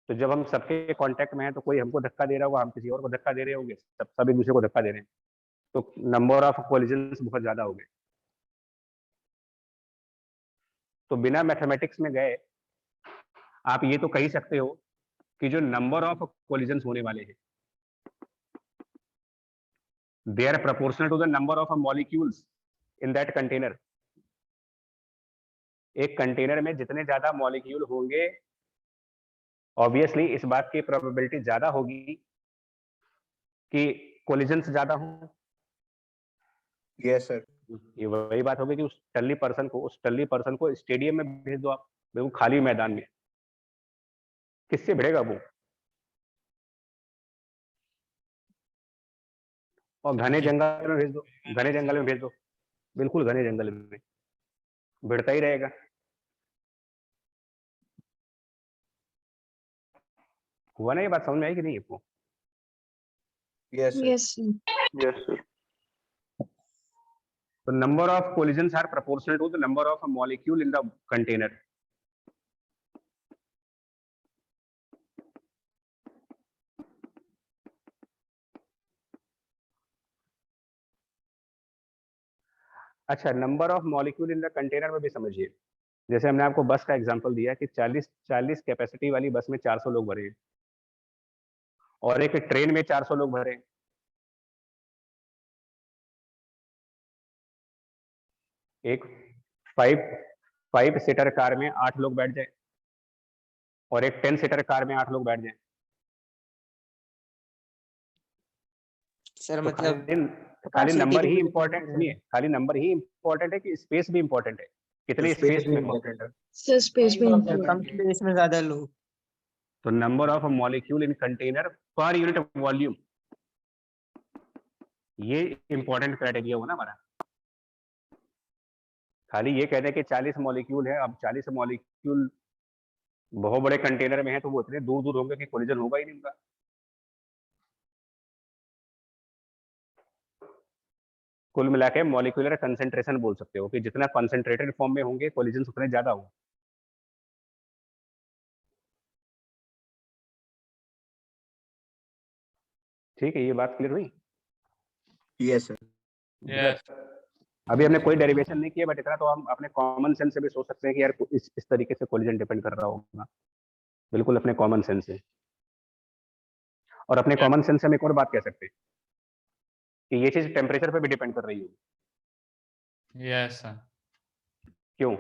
तो जब हम सबके कांटेक्ट में हैं तो कोई हमको धक्का दे रहा होगा, हम किसी और को धक्का दे रहे होंगे, सब एक दूसरे को धक्का दे रहे हैं, तो नंबर ऑफ कोलिजन्स बहुत ज्यादा हो गए। तो बिना मैथमेटिक्स में गए आप ये तो कह ही सकते हो कि जो नंबर ऑफ कोलिजन्स होने वाले हैं they are proportional to the number of molecules in that container। एक कंटेनर में जितने ज्यादा मॉलिक्यूल होंगे, ऑब्वियसली इस बात की प्रोबेबिलिटी ज्यादा होगी कि कोलिजन्स ज्यादा हों। Yes sir. ये वही बात होगी कि उस टल्ली पर्सन को स्टेडियम में भेज दो आप, बिल्कुल खाली मैदान में, किससे भिड़ेगा वो? और घने जंगल में भेज दो, घने जंगल में भेज दो, बिल्कुल घने जंगल में भिड़ता ही रहेगा। हुआ ना? ये बात समझ में आई कि नहीं आपको? Yes sir. yes, yes sir. So number of collisions are proportional to the number of a molecule in the container। अच्छा, number of molecule in the container में भी समझिए। जैसे हमने आपको बस का एग्जांपल दिया कि 40 कैपेसिटी वाली बस में 400 लोग भरे हैं, और एक ट्रेन में 400 लोग भरे हैं। एक 5 सीटर कार में 8 लोग बैठ जाए, और एक 10 सीटर कार में 8 लोग बैठ जाए। सर तो मतलब खाली capacity नंबर पे ही भी इम्पोर्टेंट, depend है। सुनिए, खाली नंबर ही इम्पोर्टेंट है कि स्पेस भी इम्पोर्टेंट है? कितने स्पेस स्पेस भी में? इम्पोर्टेंट है। सर स्पेस में या कम स्पेस में ज्यादा लो। तो number of molecule in container per unit volume, ये इंपॉर्टेंट क्राइटेरिया हो ना हमारा। खाली ये कहते हैं कि 40 मॉलिक्यूल है, अब 40 मॉलिक्यूल बहुत बड़े कंटेनर में है तो वो इतने दूर दूर होंगे कि कोलिजन होगा ही नहीं उनका। कुल मिला के मॉलिक्यूलर कंसेंट्रेशन बोल सकते हो कि जितना कंसेंट्रेटेड फॉर्म में होंगे कोलिजन उतने ज्यादा होंगे। ठीक है, ये बात क्लियर हुई? Yes sir. यस अभी हमने कोई डेरिवेशन नहीं किया, बट इतना तो हम अपने कॉमन सेंस से भी सोच सकते हैं कि यार इस तरीके से कोलिजन डिपेंड कर रहा होगा, बिल्कुल अपने कॉमन सेंस से। और अपने कॉमन सेंस से हम एक और बात कह सकते हैं कि ये चीज टेम्परेचर पे भी डिपेंड कर रही होगी। Yes sir. क्यों?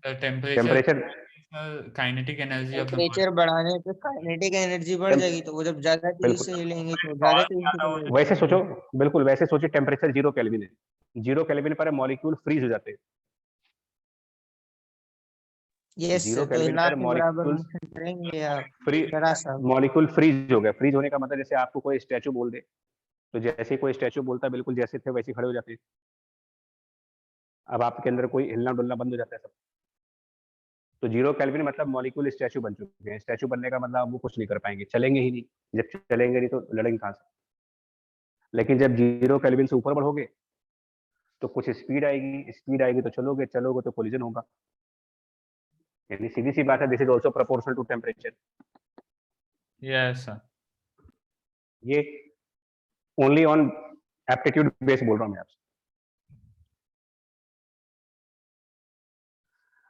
Temperature kinetic energy of the temperature बढ़ाने पे काइनेटिक एनर्जी बढ़ जाएगी, तो वो जब ज्यादा तेज बिल्कुल। से लेंगे तो ज्यादा तेज से चलेगा। वैसे सोचो, बिल्कुल वैसे सोचिए, टेम्परेचर 0 केल्विन है, 0 केल्विन पर मॉलिक्यूल फ्रीज हो जाते हैं। यस 0 तो केल्विन ना पर के बराबर मॉलिक्यूल मोशन करेंगे या फ्री, जरा सा। मॉलिक्यूल फ्रीज हो गया। फ्रीज होने का मतलब जैसे आपको कोई स्टैचू बोल दे, तो जैसे ही कोई स्टैचू बोलता है बिल्कुल जैसे थे वैसे खड़े हो जाते हैं। अब आपके अंदर कोई हिलना डुलना बंद हो जाता है सब। तो 0 केल्विन मतलब मॉलिक्यूल स्टैचू बन चुके हैं। स्टैचू बनने का मतलब वो कुछ नहीं कर पाएंगे, चलेंगे ही नहीं। जब चलेंगे नहीं तो लड़ेंगे कहाँ से? लेकिन जब 0 केल्विन से ऊपर बढ़ोगे तो कुछ स्पीड आएगी, स्पीड आएगी तो चलोगे, चलोगे तो कोलिजन होगा। यानी सीधी सी बात है, this is also proportional to temperature. Yes sir. ये ओनली ऑन एप्टीट्यूड बेस बोल रहा हूं मैं आपसे।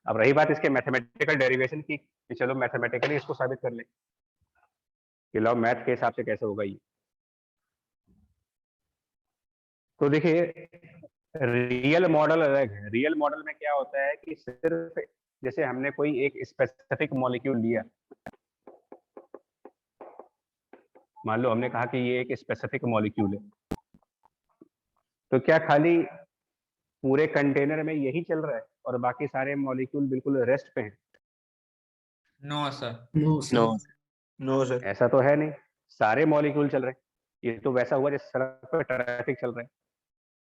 अब रही बात इसके मैथमेटिकल डेरिवेशन की, कि चलो मैथमेटिकली इसको साबित कर ले कि लॉ मैथ के हिसाब से कैसे होगा ये। तो देखिए, रियल मॉडल अलग है। रियल मॉडल में क्या होता है कि सिर्फ जैसे हमने कोई एक स्पेसिफिक मॉलिक्यूल लिया, मान लो हमने कहा कि ये एक स्पेसिफिक मॉलिक्यूल है, तो क्या खाली पूरे कंटेनर में यही चल रहा है और बाकी सारे मॉलिक्यूल बिल्कुल रेस्ट पे हैं? No sir. No no sir. ऐसा तो है नहीं, सारे मॉलिक्यूल चल रहे हैं। ये तो वैसा हुआ जैसे सड़क पर ट्रैफिक चल रहा है।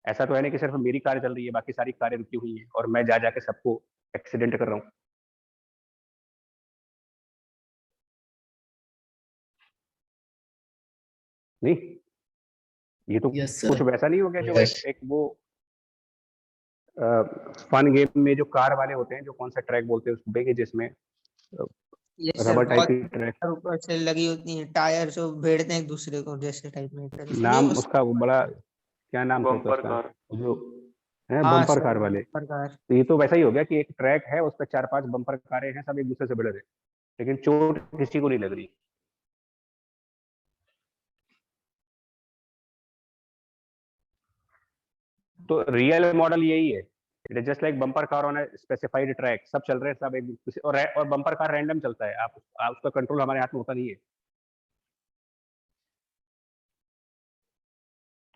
ऐसा तो है नहीं कि सिर्फ मेरी कार चल रही है बाकी सारी कारें रुकी हुई हैं और मैं जा जाके सबको एक्सीडेंट कर रहा हूँ। नहीं, ये तो कुछ वैसा नहीं हो गया जो एक वो फन गेम में जो कार वाले होते हैं, जो कौन सा ट्रैक बोलते हैं उसको बेगे, जिसमें यस सर, रबर टाइप बहुत की ट्रैक, ऊपर से लगी होती है टायर से भिड़ते हैं एक दूसरे को जैसे टाइप में। नाम उसका वो बड़ा क्या नाम था उसका, जो है हाँ बम्पर सर, कार वाले। Bumper car. तो ये तो वैसा ही हो गया कि एक ट्रैक है, उस पर 4-5 बम्पर कारें हैं, सब एक दूसरे से भिड़ रहे, लेकिन चोट किसी को नहीं लग रही। तो रियल मॉडल यही है, it is just like bumper car on a specified track. सब चल रहे हैं, सब एक और बम्पर कार रैंडम चलता है, आप उसका कंट्रोल हमारे हाथ में होता नहीं है।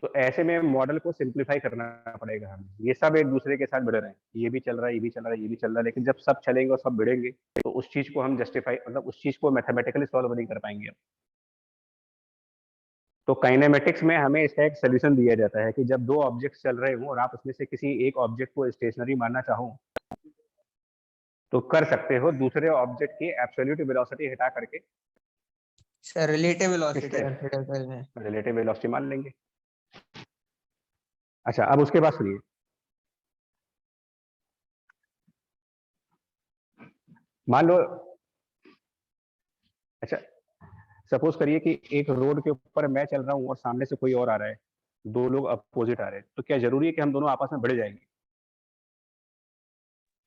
तो ऐसे में मॉडल को सिंप्लीफाई करना पड़ेगा हमें। ये सब एक दूसरे के साथ भिड़ रहे हैं, ये भी चल रहा है, ये भी चल रहा है, ये भी चल रहा है, लेकिन जब सब चलेंगे और सब भिड़ेंगे तो उस चीज को हम जस्टिफाई, मतलब उस चीज को मैथमेटिकली सॉल्व नहीं कर पाएंगे। तो काइनेमेटिक्स में हमें इसका एक सोल्यूशन दिया जाता है कि जब दो ऑब्जेक्ट्स चल रहे हों और आप उसमें से किसी एक ऑब्जेक्ट को स्टेशनरी मानना चाहो तो कर सकते हो, दूसरे ऑब्जेक्ट की एब्सोल्यूट वेलोसिटी हटा करके सर रिलेटिव वेलोसिटी कंसीडर कर लें। रिलेटिव वेलोसिटी मान लेंगे। अच्छा, अब उसके बाद सुनिए, मान लो, अच्छा सपोज करिए कि एक रोड के ऊपर मैं चल रहा हूँ और सामने से कोई और आ रहा है, दो लोग अपोजिट आ रहे हैं, तो क्या जरूरी है कि हम दोनों आपस में भिड़ जाएंगे?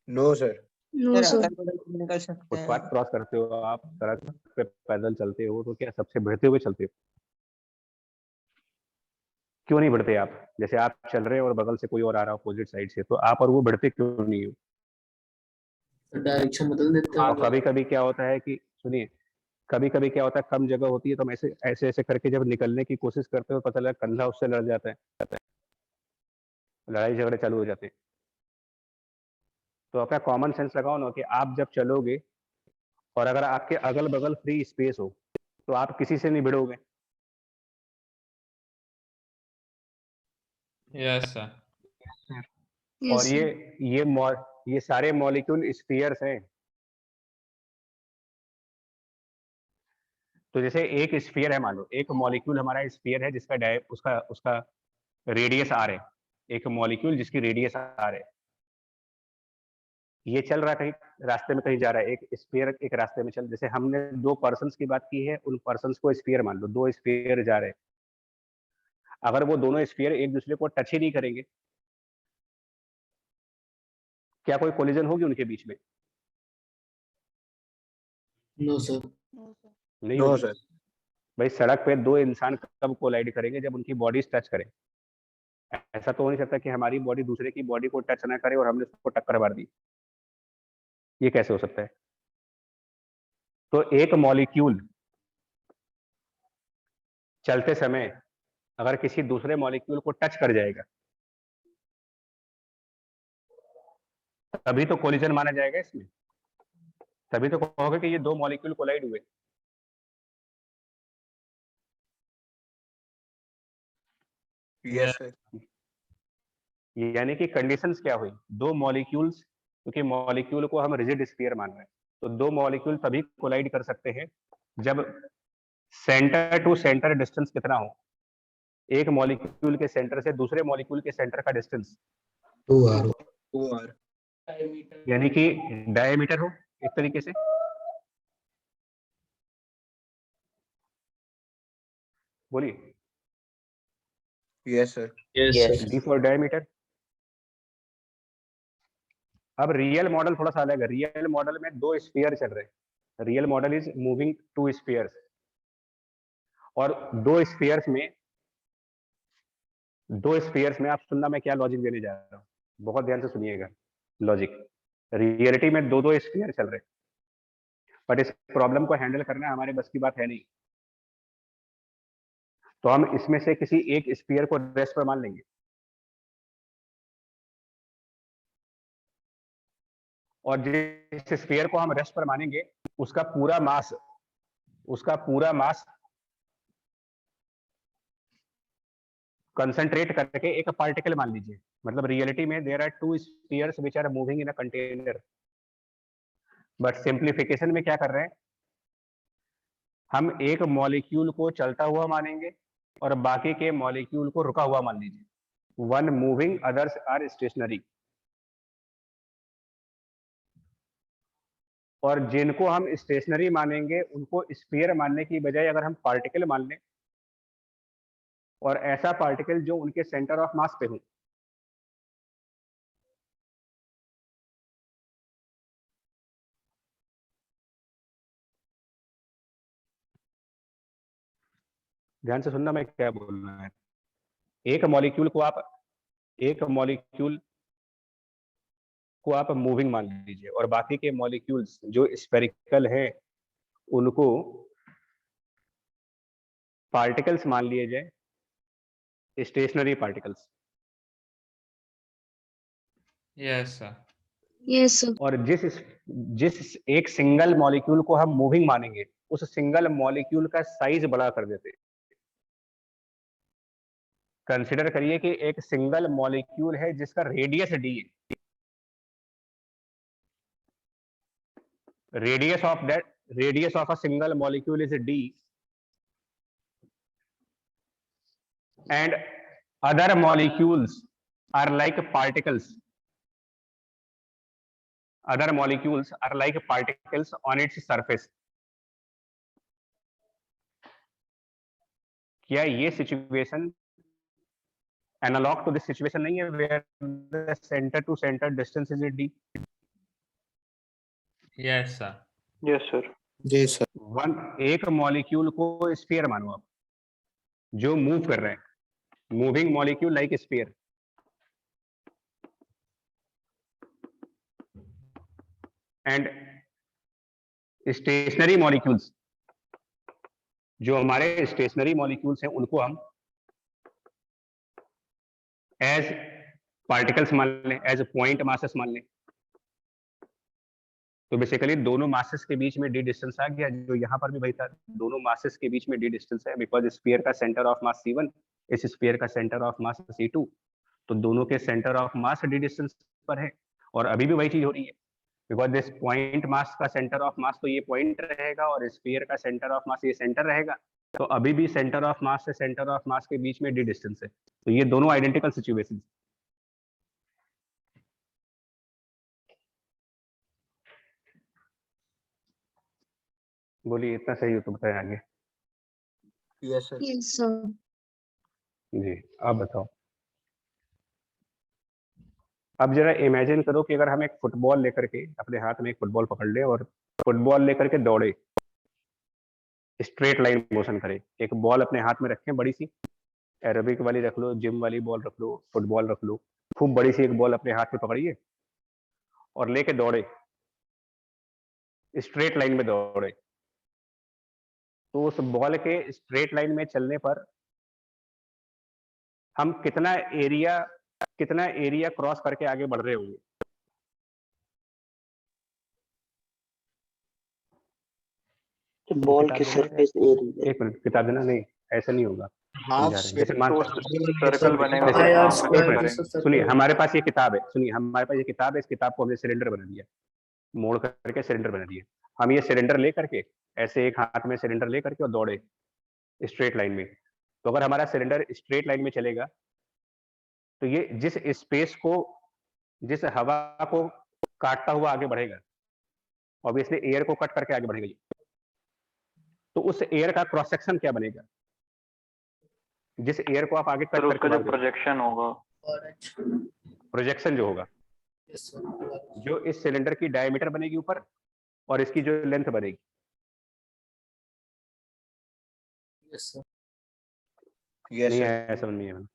No sir. No sir sir. अगर बगल निकल सकते हैं। फुटपाथ क्रॉस करते हो आप, सड़क पे पैदल चलते हो, तो क्या सबसे भिड़ते हुए चलते हो? क्यों नहीं भिड़ते आप? जैसे आप चल रहे हो और बगल से कोई और आ रहा है अपोजिट साइड से, तो आप और वो भिड़ते क्यों नहीं हो? डायरेक्शन बदल देते हैं। और कभी कभी क्या होता है कि, सुनिए, कभी कभी क्या होता है, कम जगह होती है तो हम ऐसे ऐसे ऐसे करके जब निकलने की कोशिश करते हो, पता लगा कंधा उससे लड़ जाता है, लड़ाई झगड़े चालू हो जाते हैं। तो अपना कॉमन सेंस लगाओ ना कि आप जब चलोगे और अगर आपके अगल बगल फ्री स्पेस हो तो आप किसी से नहीं भिड़ोगे। Yes, sir. और ये सारे मॉलिक्यूल स्फीयर्स हैं। तो जैसे एक स्फीयर है, मान लो एक मॉलिक्यूल हमारा स्फीयर है जिसका उसका उसका रेडियस आर है, एक मॉलिक्यूल जिसकी रेडियस आर है, ये चल रहा है कहीं रास्ते में कहीं जा रहा है, एक स्फीयर एक रास्ते में चल, जैसे हमने 2 पर्सन्स की बात की है, उन पर्सन्स को स्फीयर मान लो, 2 स्फीयर जा रहे हैं, अगर वो दोनों स्फीयर एक दूसरे को टच ही नहीं करेंगे, क्या कोई कोलिजन होगी उनके बीच में? No sir. नहीं नो होगी। सर। भाई सड़क पे 2 इंसान कब कोलाइड करेंगे? जब उनकी बॉडीज टच करें। ऐसा तो हो नहीं सकता कि हमारी बॉडी दूसरे की बॉडी को टच ना करे और हमने उसको टक्कर मार दी, ये कैसे हो सकता है? तो एक मॉलिक्यूल चलते समय अगर किसी दूसरे मॉलिक्यूल को टच कर जाएगा तभी तो कोलिजन माना जाएगा इसमें, तभी तो कहोगे कि ये 2 मॉलिक्यूल कोलाइड हुए। Yes sir. यानी कि कंडीशंस क्या हुई? 2 मॉलिक्यूल्स, क्योंकि मॉलिक्यूल को हम रिजिड स्फीयर मान रहे हैं, तो 2 मॉलिक्यूल तभी कोलाइड कर सकते हैं जब सेंटर टू सेंटर डिस्टेंस कितना हो? एक मॉलिक्यूल के सेंटर से दूसरे मॉलिक्यूल के सेंटर का डिस्टेंस 2r। यानी कि डायमीटर हो एक तरीके से। बोलिए। Yes sir. Yes D for diameter. अब रियल मॉडल थोड़ा सा अलग है। रियल मॉडल में 2 स्फीयर चल रहे हैं। Real model is moving 2 spheres, और 2 स्फीयर्स में आप सुनना मैं क्या लॉजिक देने जा रहा हूँ, बहुत ध्यान से सुनिएगा लॉजिक। रियलिटी में 2 स्फीयर चल रहे हैं, बट इस प्रॉब्लम को हैंडल करना हमारे बस की बात है नहीं, तो हम इसमें से किसी एक स्फीयर को रेस्ट पर मान लेंगे, और जिस स्फीयर को हम रेस्ट पर मानेंगे उसका पूरा मास कंसंट्रेट करके एक पार्टिकल मान लीजिए। मतलब रियलिटी में there are 2 spheres which are moving in a container, but simplification में क्या कर रहे हैं, हम एक मॉलिक्यूल को चलता हुआ मानेंगे और बाकी के मॉलिक्यूल को रुका हुआ मान लीजिए। One moving others are stationary. और जिनको हम स्टेशनरी मानेंगे उनको स्फीयर मानने की बजाय अगर हम पार्टिकल मान लें, और ऐसा पार्टिकल जो उनके सेंटर ऑफ मास पे हो, ध्यान से सुनना मैं क्या बोल रहा है। एक मॉलिक्यूल को आप मूविंग मान लीजिए और बाकी के मॉलिक्यूल्स जो स्फेरिकल है उनको पार्टिकल्स मान लिए जाए, stationary particles. Yes, sir. Yes sir. और जिस एक सिंगल मॉलिक्यूल को हम मूविंग मानेंगे उस सिंगल मॉलिक्यूल का साइज बड़ा कर देते। कंसिडर करिए कि एक सिंगल मॉलिक्यूल है जिसका रेडियस d है, radius of a single molecule is d, and other molecules are like particles. Other molecules are like particles on its surface. क्या ये situation analogue to this situation नहीं है where the center to center distance is d? Yes, sir. Yes sir. जी sir. एक molecule को sphere मानो आप, जो मूव कर रहे हैं, moving molecule like sphere, and stationary molecules, जो हमारे स्टेशनरी मॉलिक्यूल्स हैं उनको हम एज पार्टिकल्स मान लें, एज पॉइंट मासेस मान लें। तो बेसिकली दोनों मासेस के बीच में डी डिस्टेंस आ गया, जो यहाँ पर भी वही था, दोनों मासेस के बीच में डी डिस्टेंस है, बिकॉज स्फीयर का सेंटर ऑफ मास C1, इस स्फीयर का सेंटर ऑफ मास C2, तो दोनों के centre of mass D distance पर है। और अभी भी वही चीज हो रही है, बिकॉज दिस पॉइंट मास का सेंटर ऑफ मास तो ये पॉइंट रहेगा और स्फीयर का सेंटर ऑफ मास ये सेंटर रहेगा, तो अभी भी सेंटर ऑफ मास से सेंटर ऑफ मास के बीच में डी डिस्टेंस है, तो ये दोनों आइडेंटिकल सिचुएशन। बोलिए, इतना सही हो तो बताएं आगे। Yes sir. Yes sir. जी आप बताओ। अब जरा इमेजिन करो कि अगर हम एक फुटबॉल लेकर के, अपने हाथ में एक फुटबॉल पकड़ ले और फुटबॉल लेकर के दौड़े, स्ट्रेट लाइन मोशन करे, एक बॉल अपने हाथ में रखें बड़ी सी, एरोबिक वाली रख लो, जिम वाली बॉल रख लो, फुटबॉल रख लो, खूब बड़ी सी एक बॉल अपने हाथ में पकड़िए और लेके दौड़े, स्ट्रेट लाइन में दौड़े, तो उस बॉल के स्ट्रेट लाइन में चलने पर हम कितना एरिया क्रॉस करके आगे बढ़ रहे होंगे? बॉल किताब की देना सरफेस एरिया। एक मिनट, किताब देना, नहीं ऐसा नहीं होगा। हाफ समझा रहे हैं। जैसे मान सर्कल बनेगा जैसे- वहाँ एक पे मिनट, करेंगे। सुनिए, हमारे पास ये किताब है, सुनिए, हमारे पास ये किताब है, इस किताब को हमने सिलेंडर बना दिया, मोड़ करके सिलेंडर बना दिया। हम ये सिलेंडर ले करके, ऐसे एक हाथ में सिलेंडर ले करके और दौड़े स्ट्रेट लाइन में, तो अगर हमारा सिलेंडर स्ट्रेट लाइन में चलेगा तो ये जिस स्पेस को, जिस हवा को काटता हुआ आगे बढ़ेगा, ऑब्वियसली एयर को कट करके आगे बढ़ेगा ये, तो उस एयर का क्रॉस सेक्शन क्या बनेगा? जिस एयर को आप आगे कट सर उसका करके जो प्रोजेक्शन होगा, प्रोजेक्शन जो होगा, जो इस सिलेंडर की डायमीटर बनेगी ऊपर और इसकी जो लेंथ बनेगी। यस नहीं सर। है समझ में?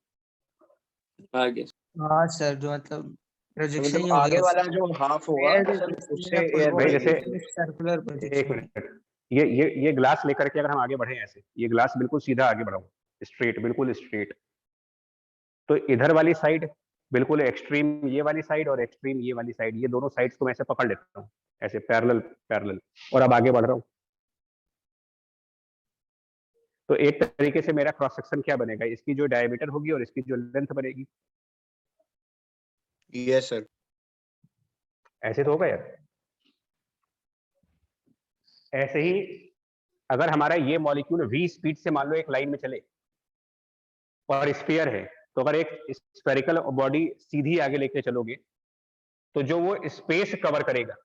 आगे हाँ सर, जो मतलब प्रोजेक्शन ही मतलब हो आगे गया वाला जो हाफ होगा एयर सर उससे फुटबॉल एयर भाई जैसे सर्कुलर एक प्रोजेक्शन। मिनट, ये ग्लास लेकर के अगर हम आगे बढ़े ऐसे, ये ग्लास बिल्कुल सीधा आगे बढ़ाऊं, स्ट्रेट, बिल्कुल स्ट्रेट, तो इधर वाली साइड बिल्कुल एक्सट्रीम ये वाली साइड और एक्सट्रीम ये वाली साइड, ये दोनों साइड्स को मैं ऐसे पकड़ लेता हूँ, ऐसे पैरेलल, और अब आगे बढ़ रहा हूँ, तो एक तरीके से मेरा क्रॉस सेक्शन क्या बनेगा? इसकी जो डायमीटर होगी और इसकी जो लेंथ बनेगी। Yes sir. ऐसे तो होगा यार। ऐसे ही अगर हमारा ये मॉलिक्यूल v स्पीड से मान लो एक लाइन में चले और स्फीयर है, तो अगर एक स्फेरिकल बॉडी सीधी आगे लेके चलोगे तो जो वो स्पेस कवर करेगा,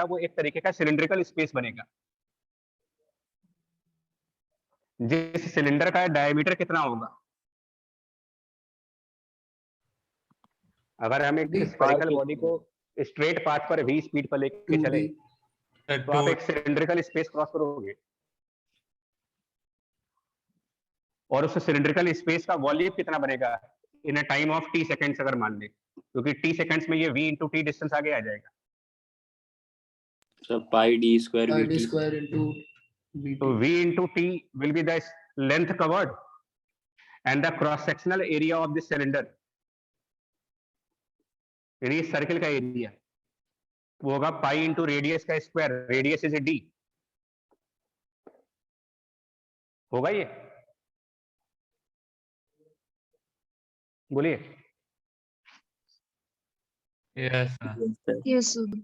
वो एक तरीके का सिलिंड्रिकल स्पेस बनेगा। जिस सिलेंडर का डायमीटर कितना होगा, अगर हम एक स्फेरिकल बॉडी को स्ट्रेट पाथ पर v स्पीड पर लेके चले तो आप एक सिलिंड्रिकल स्पेस क्रॉस करोगे, और उस सिलिंड्रिकल स्पेस का वॉल्यूम कितना बनेगा in a time of t seconds, अगर मान ले, क्योंकि t सेकंड्स में ये v इंटू टी डिस्टेंस आगे आ जाएगा। सर पाई डी स्क्वायर तो v into t will be the length covered and the cross sectional area of this cylinder, यानी सर्किल का एरिया वो होगा पाई इंटू रेडियस का स्क्वायर, रेडियस इज d, होगा ये? बोलिए। Yes, sir. Yes sir.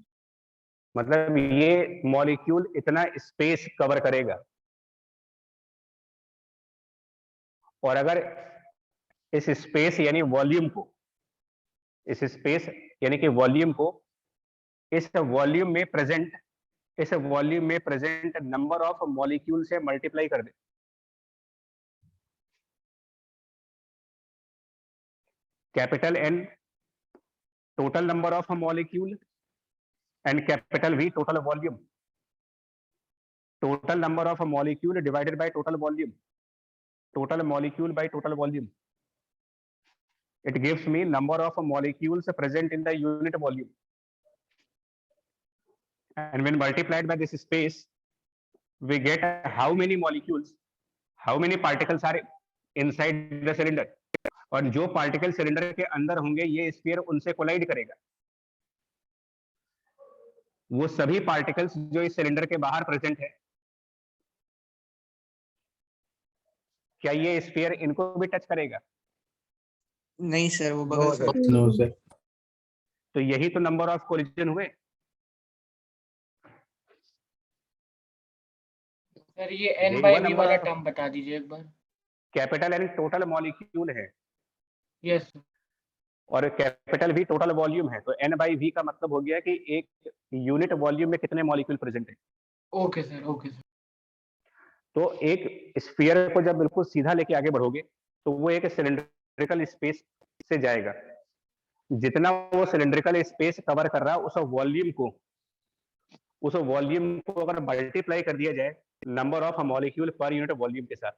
मतलब ये मॉलिक्यूल इतना स्पेस कवर करेगा, और अगर इस स्पेस यानी वॉल्यूम को, इस स्पेस यानी कि वॉल्यूम को इस वॉल्यूम में प्रेजेंट नंबर ऑफ मॉलिक्यूल से मल्टीप्लाई कर दे, capital N total number of molecule and capital V total volume, total number of a molecule divided by total volume, total molecule by total volume, it gives me number of molecules present in the unit volume, and when multiplied by this space we get how many molecules, how many particles are inside the cylinder, और जो particle cylinder के अंदर होंगे ये sphere उनसे collide करेगा, वो सभी पार्टिकल्स जो इस सिलेंडर के बाहर प्रेजेंट है, क्या ये स्फीयर इनको भी टच करेगा? नहीं सर, वो No, बगल sir. से नो सर। तो यही तो नंबर ऑफ कोलिजन हुए। सर ये n यही बाई हुआ v number वाला of- टर्म बता दीजिए एक बार। कैपिटल एन टोटल मॉलिक्यूल है यस और कैपिटल वी टोटल वॉल्यूम है, तो एन बाई वी का मतलब हो गया कि एक यूनिट वॉल्यूम में कितने मॉलिक्यूल प्रेजेंट है। Okay sir, okay sir. तो एक स्फीयर को जब बिल्कुल सीधा लेके आगे बढ़ोगे तो वो एक सिलेंड्रिकल स्पेस से जाएगा। जितना वो सिलेंड्रिकल स्पेस कवर कर रहा है उस वॉल्यूम को अगर मल्टीप्लाई कर दिया जाए number of molecule per unit volume के साथ,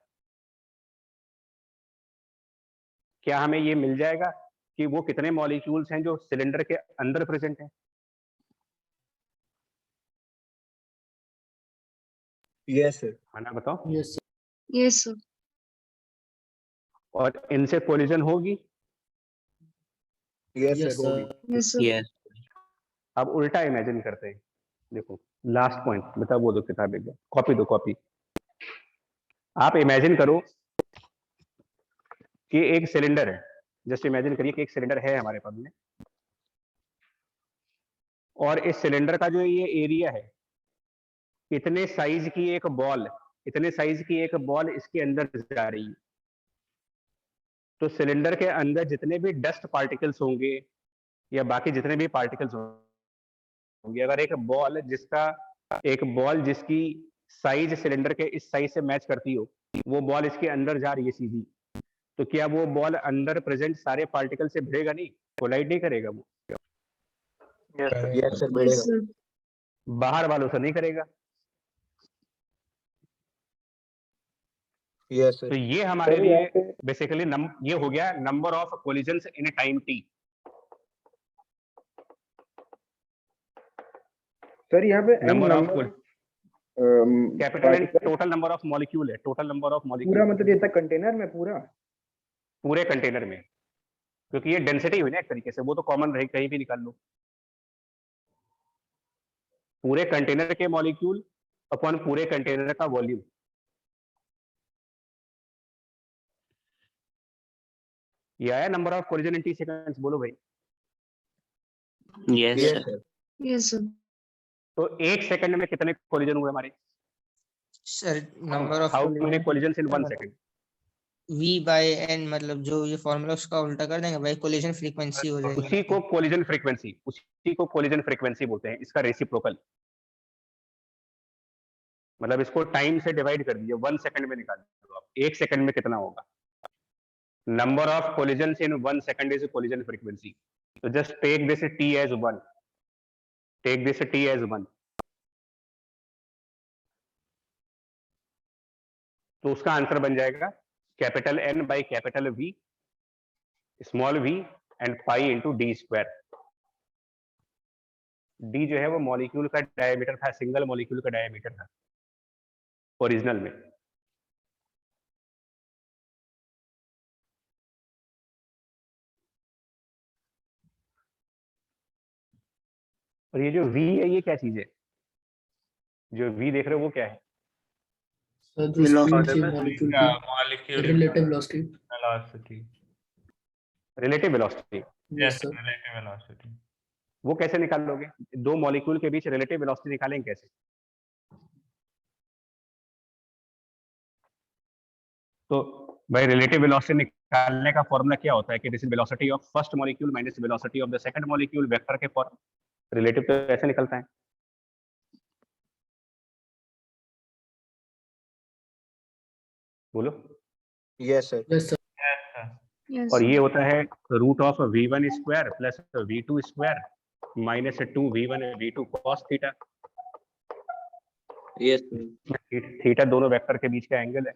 क्या हमें ये मिल जाएगा कि वो कितने मॉलिक्यूल्स हैं जो सिलेंडर के अंदर प्रेजेंट हैं? Yes, sir. है ना, बताओ। Yes yes sir. और इनसे कोलिजन होगी। Yes, Yes, sir. होगी। Yes sir. यस अब उल्टा इमेजिन करते हैं। देखो लास्ट पॉइंट बता, वो दो किताब एक कॉपी दो कॉपी। आप इमेजिन करो कि एक सिलेंडर है, जस्ट इमेजिन करिए कि एक सिलेंडर है हमारे पास में, और इस सिलेंडर का जो ये एरिया है, इतने साइज की एक बॉल इसके अंदर जा रही है। तो सिलेंडर के अंदर जितने भी डस्ट पार्टिकल्स होंगे या बाकी जितने भी पार्टिकल्स होंगे, अगर एक बॉल जिसकी साइज सिलेंडर के इस साइज से मैच करती हो, वो बॉल इसके अंदर जा रही है सीधी, तो क्या वो बॉल अंदर प्रेजेंट सारे पार्टिकल से भिड़ेगा नहीं, कोलाइड नहीं करेगा वो? Yes sir. Yes, sir. बढ़ेगा। बाहर वालों से नहीं करेगा। Yes, sir. तो ये हमारे लिए बेसिकली ये हो गया number of collisions in time t। Sir यहाँ पे number of capital and total number of molecule है, टोटल नंबर ऑफ पूरा मॉलिक्यूल मतलब ये तक कंटेनर में पूरा। पूरे कंटेनर में, क्योंकि ये डेंसिटी हुई ना एक तरीके से, वो तो कॉमन रहे, कहीं भी निकाल लो। पूरे कंटेनर के मॉलिक्यूल अपॉन पूरे कंटेनर का वॉल्यूम। ये आया number of collision in T seconds, बोलो भाई। Yes Yes, sir. sir. Yes sir. तो एक सेकंड में कितने कोलिजन हुए हमारे? Sir number of how many collisions in 1 second? v by n, मतलब जो ये फॉर्मूला उसका उल्टा कर देंगे भाई, कोलिजन फ्रीक्वेंसी हो जाएगी। उसी को कोलिजन फ्रीक्वेंसी बोलते हैं, इसका रेसिप्रोकल। मतलब इसको टाइम से डिवाइड कर दीजिए, 1 सेकंड में निकाल दो आप, 1 सेकंड में कितना होगा। Number of collisions in 1 second is collision frequency. तो just take this t as 1, take this t as 1। तो उसका आंसर बन जाएगा capital N by capital V, small v and pi into D square. D जो है वो molecule का diameter था, सिंगल मॉलिक्यूल का डायमीटर था ओरिजिनल में। और ये जो v है ये क्या चीज है? जो v देख रहे हो वो क्या है? सर जो Velocity. स्पीड थी मॉलिक्यूल क्या की, molecule relative velocity. Velocity. Relative velocity. Yes sir. Relative velocity. वो कैसे निकालोगे? दो मॉलिक्यूल के बीच रिलेटिव वेलोसिटी निकालेंगे कैसे? तो भाई रिलेटिव वेलोसिटी निकालने का फॉर्मूला क्या होता है कि this is velocity of first molecule minus velocity of the second molecule, vector के फॉर्म। रिलेटिव तो ऐसे निकलता है। बोलो। Yes, sir. Yes sir. Yes sir. Yes और ये होता है root of v1 square plus v2 square minus 2v1 v2 cos theta. यस थीटा दोनों वेक्टर के बीच का एंगल है।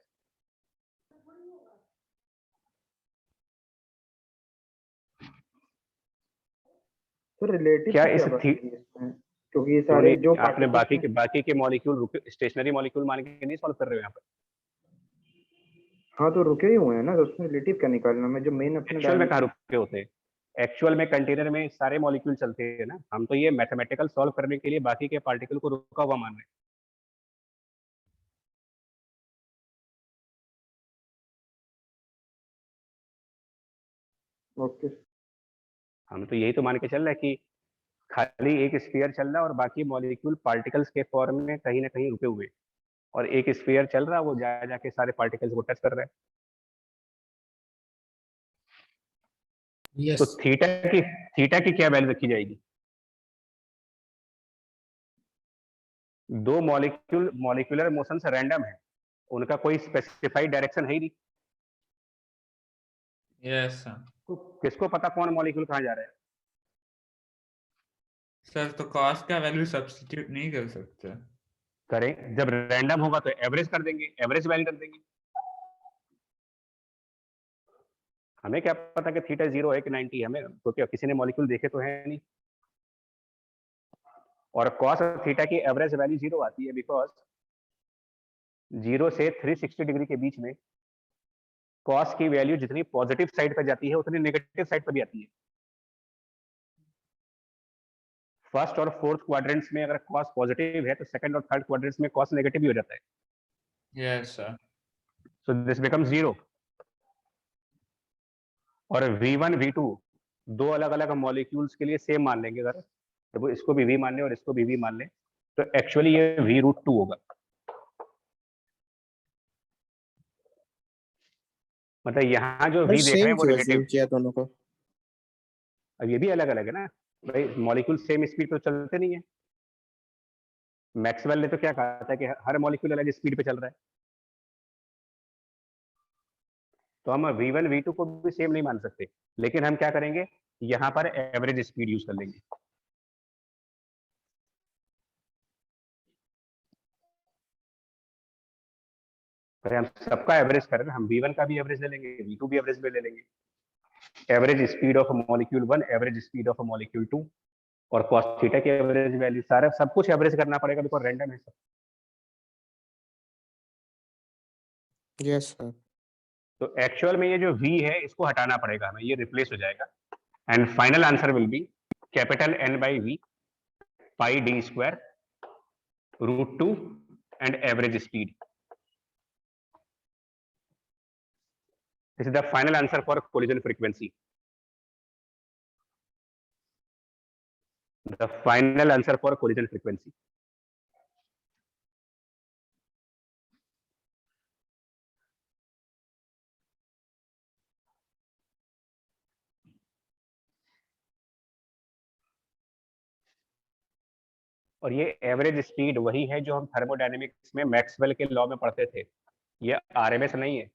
तो रिलेटिव क्या क्या इस बात थी- है इसमें? क्योंकि ये सारे जो आपने particles बाकी के मॉलिक्यूल स्टेशनरी मॉलिक्यूल मान के नहीं सॉल्व कर रहे हो यहाँ पर? हाँ तो रुके ही हुए हैं ना, तो उसमें रिलेटिव क्या निकालना? मैं जो मेन अपने एक्चुअल में कहाँ रुके होते हैं? एक्चुअल में कंटेनर में सारे मॉलिक्यूल चलते हैं ना, हम तो ये मैथमेटिकल सॉल्व करने के लिए बाकी के पार्टिकल को रुका हुआ मान रहे हैं। ओके हम तो यही तो मान के चल रहे हैं कि खाली एक स्फीयर चल रहा है और बाकी मॉलिक्यूल पार्टिकल्स के फॉर्म में कहीं ना कहीं रुके हुए हैं, और एक स्फीयर चल रहा है, वो जा जाके सारे पार्टिकल्स को टच कर रहा है। यस तो थीटा की क्या वैल्यू रखी जाएगी? दो मॉलिक्यूलर मोशन से रैंडम है, उनका कोई स्पेसिफाइड डायरेक्शन है ही नहीं। Yes sir. तो किसको पता कौन मॉलिक्यूल कहाँ जा रहा है? सर तो कॉस का वैल्यू सब्स्टिट्यूट नहीं कर सकते। करें, जब रैंडम होगा तो एवरेज कर देंगे, एवरेज वैल्यू रख देंगे। हमें क्या पता कि थीटा 0 है कि 90 है, हमें तो क्या किसी ने मॉलिक्यूल देखे तो है नहीं। और कॉस थीटा की एवरेज वैल्यू 0 आती है बिकॉज 0 से 360 डिग्री के बीच में कॉस की वैल्यू जितनी पॉजिटिव साइड पर जाती है उतनी नेगेटिव साइड पर भी आती है। फर्स्ट और फोर्थ क्वाड्रेंट्स में अगर कॉस पॉजिटिव है तो सेकंड और थर्ड क्वाड्रेंट्स में कॉस नेगेटिव भी हो जाता है। Yes sir. So this becomes 0। और V1 V2 दो अलग अलग मॉलिक्यूल्स के लिए सेम मान लेंगे, अगर तो वो इसको भी V मान लें और इसको भी V मान लें तो एक्चुअली ये V√2 होगा। मतलब यहाँ जो V देख रहे हैं वो रिलेटिव, किया दोनों को। अब ये भी अलग अलग है ना भाई, मॉलिक्यूल सेम स्पीड पे चलते नहीं है। मैक्सवेल ने तो क्या कहा था कि हर मॉलिक्यूल अलग स्पीड पे चल रहा है, तो हम V1 V2 को भी सेम नहीं मान सकते, लेकिन हम क्या करेंगे, यहाँ पर एवरेज स्पीड यूज कर लेंगे। अरे हम सबका एवरेज करें, हम V1 का भी एवरेज ले लेंगे, V2 भी एवरेज में ले लेंगे। Average speed of molecule 1, average speed of molecule 2 और कॉस थीटा की एवरेज वैल्यू, सारा सब कुछ एवरेज करना पड़ेगा बिकॉज रैंडम है सब। Yes sir. तो एक्चुअल में ये जो V है इसको हटाना पड़ेगा हमें, ये रिप्लेस हो जाएगा and final answer will be capital N/V pi d square √2 and average speed. This is the final answer for collision frequency. The final answer for collision frequency. और ये एवरेज स्पीड वही है जो हम थर्मोडायनेमिक्स में Maxwell के law में पढ़ते थे, ये आरएमएस नहीं है।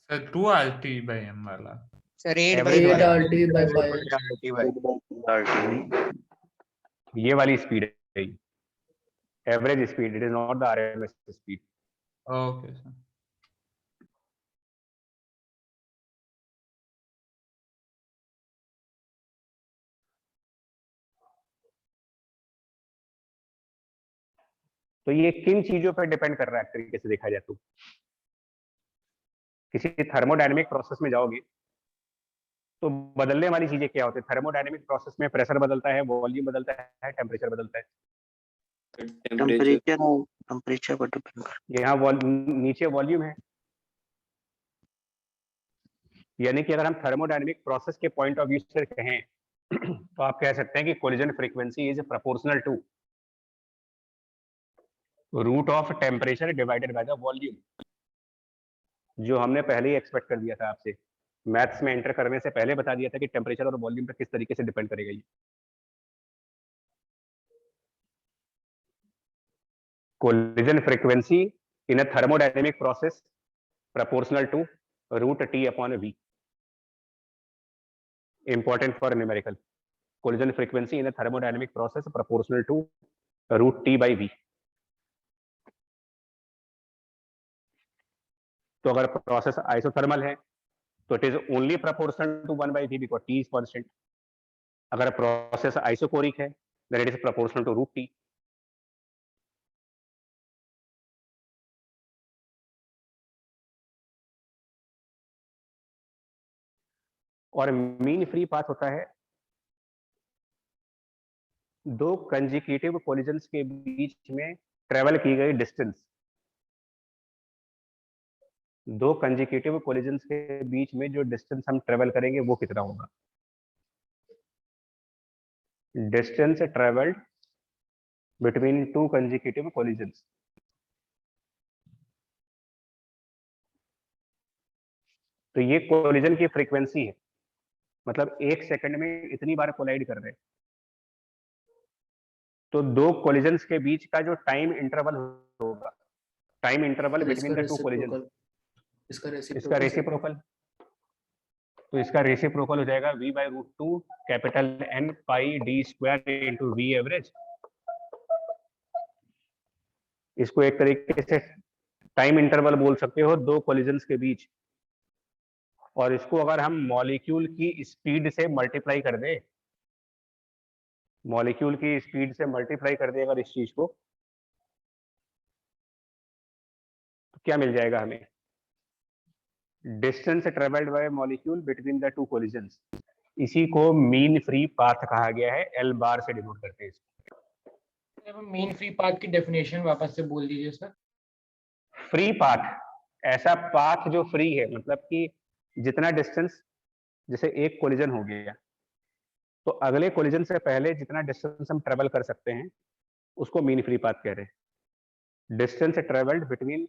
सर 2RT/m वाला। सर 8 Average by वाला। 8RT/5 ये वाली स्पीड है, average speed, it is not the RMS speed. Okay sir. तो ये किन चीजों पर डिपेंड कर रहा है एक तरीके से देखा जाए तो? किसी थर्मोडायनेमिक प्रोसेस में जाओगे तो बदलने वाली चीजें क्या होती है? थर्मोडायनेमिक प्रोसेस में प्रेशर बदलता है, वॉल्यूम बदलता है, टेम्परेचर बदलता है। टेम्परेचर पर डिपेंड कर। यहाँ नीचे वॉल्यूम है, यानी कि अगर हम थर्मोडायनेमिक प्रोसेस के पॉइंट ऑफ व्यू से कहें तो आप कह सकते हैं कि collision frequency is proportional to root of temperature divided by the volume, जो हमने पहले ही एक्सपेक्ट कर दिया था आपसे, मैथ्स में एंटर करने से पहले बता दिया था कि टेम्परेचर और वॉल्यूम पर किस तरीके से डिपेंड करेगा ये। Collision frequency in a thermodynamic process proportional to root T/V. Important for numerical. Collision frequency in a thermodynamic process proportional to root T/V. तो अगर प्रोसेस आइसोथर्मल है तो it is only proportional to 1/V because T is constant. अगर process isochoric है then it is proportional to root T। और mean free path होता है दो कंजिक्यूटिव कोलिजन्स के बीच में ट्रेवल की गई डिस्टेंस। दो कंजिक्यूटिव कोलिजन्स के बीच में जो डिस्टेंस हम ट्रेवल करेंगे वो कितना होगा? Distance travelled between two consecutive collisions. तो ये कोलिजन की फ्रीक्वेंसी है, मतलब 1 सेकंड में इतनी बार कोलाइड कर रहे हैं। तो दो कोलिजन्स के बीच का जो टाइम इंटरवल होगा, time interval between the two collision, इसका रेसिप्रोकल। तो इसका रेसिप्रोकल हो जाएगा v/√2 कैपिटल N पाई d square into v average. इसको एक तरीके से टाइम इंटरवल बोल सकते हो दो कोलिजन्स के बीच। और इसको अगर हम मॉलिक्यूल की स्पीड से मल्टीप्लाई कर दें, मॉलिक्यूल की स्पीड से मल्टीप्लाई कर दें अगर इस चीज को, तो क्या मिल जाएगा हमें? Distance travelled by molecule between the two collisions. इसी को मीन फ्री पाथ कहा गया है, L बार से डिनोट करते हैं इसको। मीन फ्री पाथ की डेफिनेशन वापस से बोल दीजिए सर। फ्री पाथ ऐसा पाथ जो फ्री है, मतलब कि जितना डिस्टेंस, जैसे एक कोलिजन हो गया तो अगले कोलिजन से पहले जितना डिस्टेंस हम ट्रेवल कर सकते हैं उसको मीन फ्री पाथ कह रहे हैं। Distance travelled between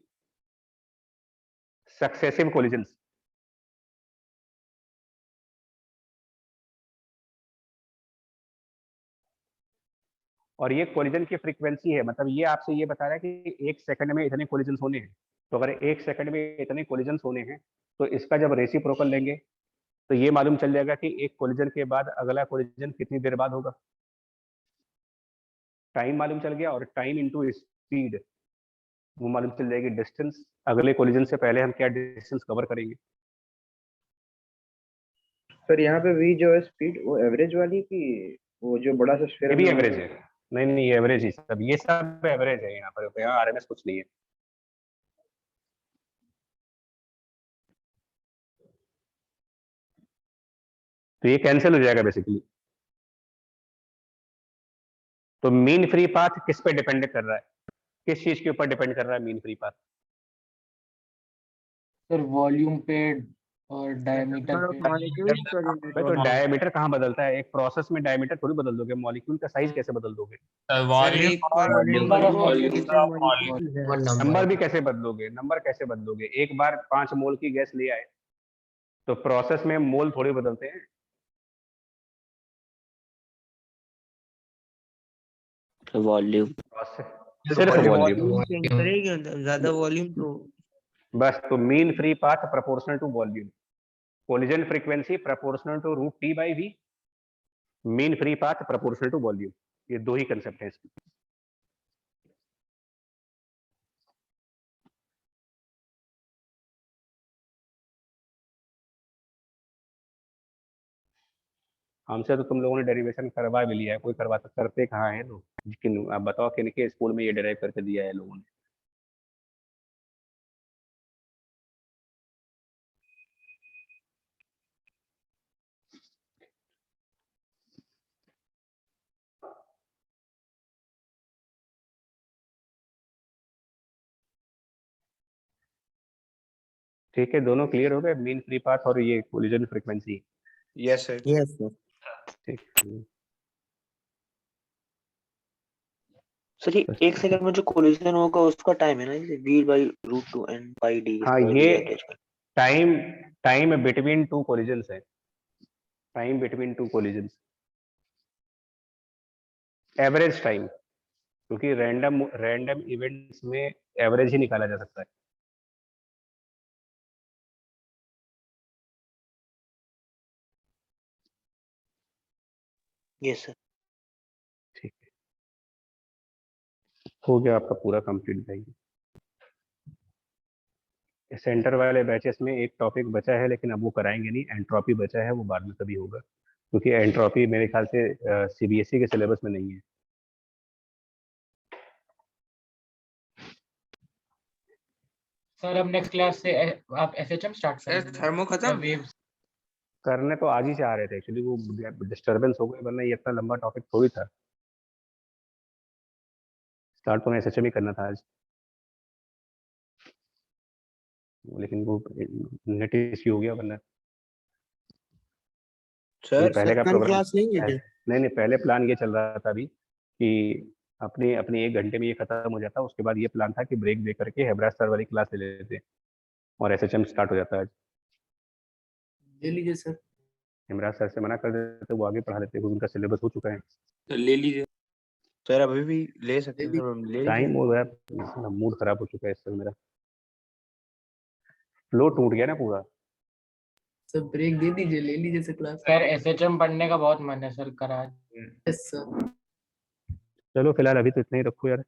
successive collisions. और ये कोलिजन की फ्रीक्वेंसी है, मतलब ये आपसे ये बता रहा है कि 1 सेकंड में इतने कोलिजन्स होने हैं। तो अगर 1 सेकंड में इतने कोलिजन्स होने हैं तो इसका जब रेसिप्रोकल लेंगे तो ये मालूम चल जाएगा कि एक कोलिजन के बाद अगला कोलिजन कितनी देर बाद होगा। टाइम मालूम चल गया और टाइम इनटू स्पीड वो मालूम चल जाएगी। डिस्टेंस अगले कोलिजन से पहले हम क्या डिस्टेंस कवर करेंगे। सर यहाँ पे v जो है स्पीड वो एवरेज वाली की वो जो बड़ा सा ये स्फीयर भी एवरेज है। नहीं ये एवरेज ही सब, ये सब एवरेज है यहाँ पर, यहाँ आरएमएस कुछ नहीं है। तो ये कैंसिल हो जाएगा बेसिकली। तो मीन फ्री पाथ किस पे डिपेंड कर रहा है, किस चीज के ऊपर डिपेंड कर रहा है mean free path? Sir volume पे और डायमीटर नंबर ऑफ पे। मॉलिक्यूल्स पर भाई तो डायमीटर कहाँ बदलता है? एक प्रोसेस में डायमीटर थोड़ी बदल दोगे, मॉलिक्यूल का साइज कैसे बदल दोगे? नंबर भी कैसे बदलोगे? नंबर कैसे बदलोगे? एक बार 5 मोल की गैस ले आए तो प्रोसेस में मोल थोड़ी बदलते हैं। वॉल्यूम, सिर्फ वॉल्यूम, ज्यादा वॉल्यूम तो बस। तो mean free path proportional to volume, collision frequency proportional to √T/V, mean free path proportional to volume. ये दो ही कंसेप्ट है इसके। हमसे तो तुम लोगों ने डेरिवेशन करवा भी लिया है, कोई करवाता करते कहाँ है लोग? लेकिन आप बताओ किनके स्कूल में ये डेराइव करके दिया है लोगों ने? ठीक है, दोनों क्लियर हो गए, मीन फ्री पाथ और ये collision frequency? Yes sir. Yes sir. ठीक। सर ये 1 सेकंड में जो कोलिजन होगा उसका टाइम है ना, जैसे v/√2 N pi d हाँ, square ये average का। टाइम बिटवीन टू कोलिजन्स है, time between two collisions, average time, क्योंकि रैंडम इवेंट्स में एवरेज ही निकाला जा सकता है। Yes sir. ठीक है, हो गया आपका पूरा कंप्लीट भाई। सेंटर वाले बैचेस में एक टॉपिक बचा है लेकिन अब वो कराएंगे नहीं, एंट्रोपी बचा है, वो बाद में कभी होगा, क्योंकि एंट्रोपी मेरे ख्याल से सीबीएसई के सिलेबस में नहीं है। सर अब नेक्स्ट क्लास से आप एसएचएम स्टार्ट करेंगे। थर्मो खत्म। वेव्स करने तो आज ही से आ रहे थे एक्चुअली, वो डिस्टरबेंस हो गई, वरना ये इतना लंबा टॉपिक थोड़ी था। स्टार्ट तो मैं एसएचएम ही करना था आज, लेकिन वो नेट इश्यू हो गया, वरना सर पहले का सेकंड प्रोग्राम क्लास लेंगे क्या? नहीं, पहले प्लान ये चल रहा था अभी कि अपने अपने 1 घंटे में ये खत्म हो जाता, उसके बाद ये प्लान था कि ब्रेक दे करके हेब्रास सर वाली क्लास ले लेते और एसएचएम स्टार्ट हो जाता है। ले लीजिए सर। हेमराज सर से मना कर देते, वो आगे पढ़ा देते, क्योंकि उनका सिलेबस हो चुका है। तो ले लीजिए। सर अभी भी ले सकते हैं सर, हम ले टाइम लीजिए। हो गया, मूड खराब हो चुका है इससे, मेरा फ्लो टूट गया ना पूरा। सर ब्रेक दे दीजिए, ले लीजिए सर क्लास। सर एसएचएम पढ़ने का बहुत मन है सर, करा। Yes sir. चलो फिलहाल अभी तो इतना ही रखो यार।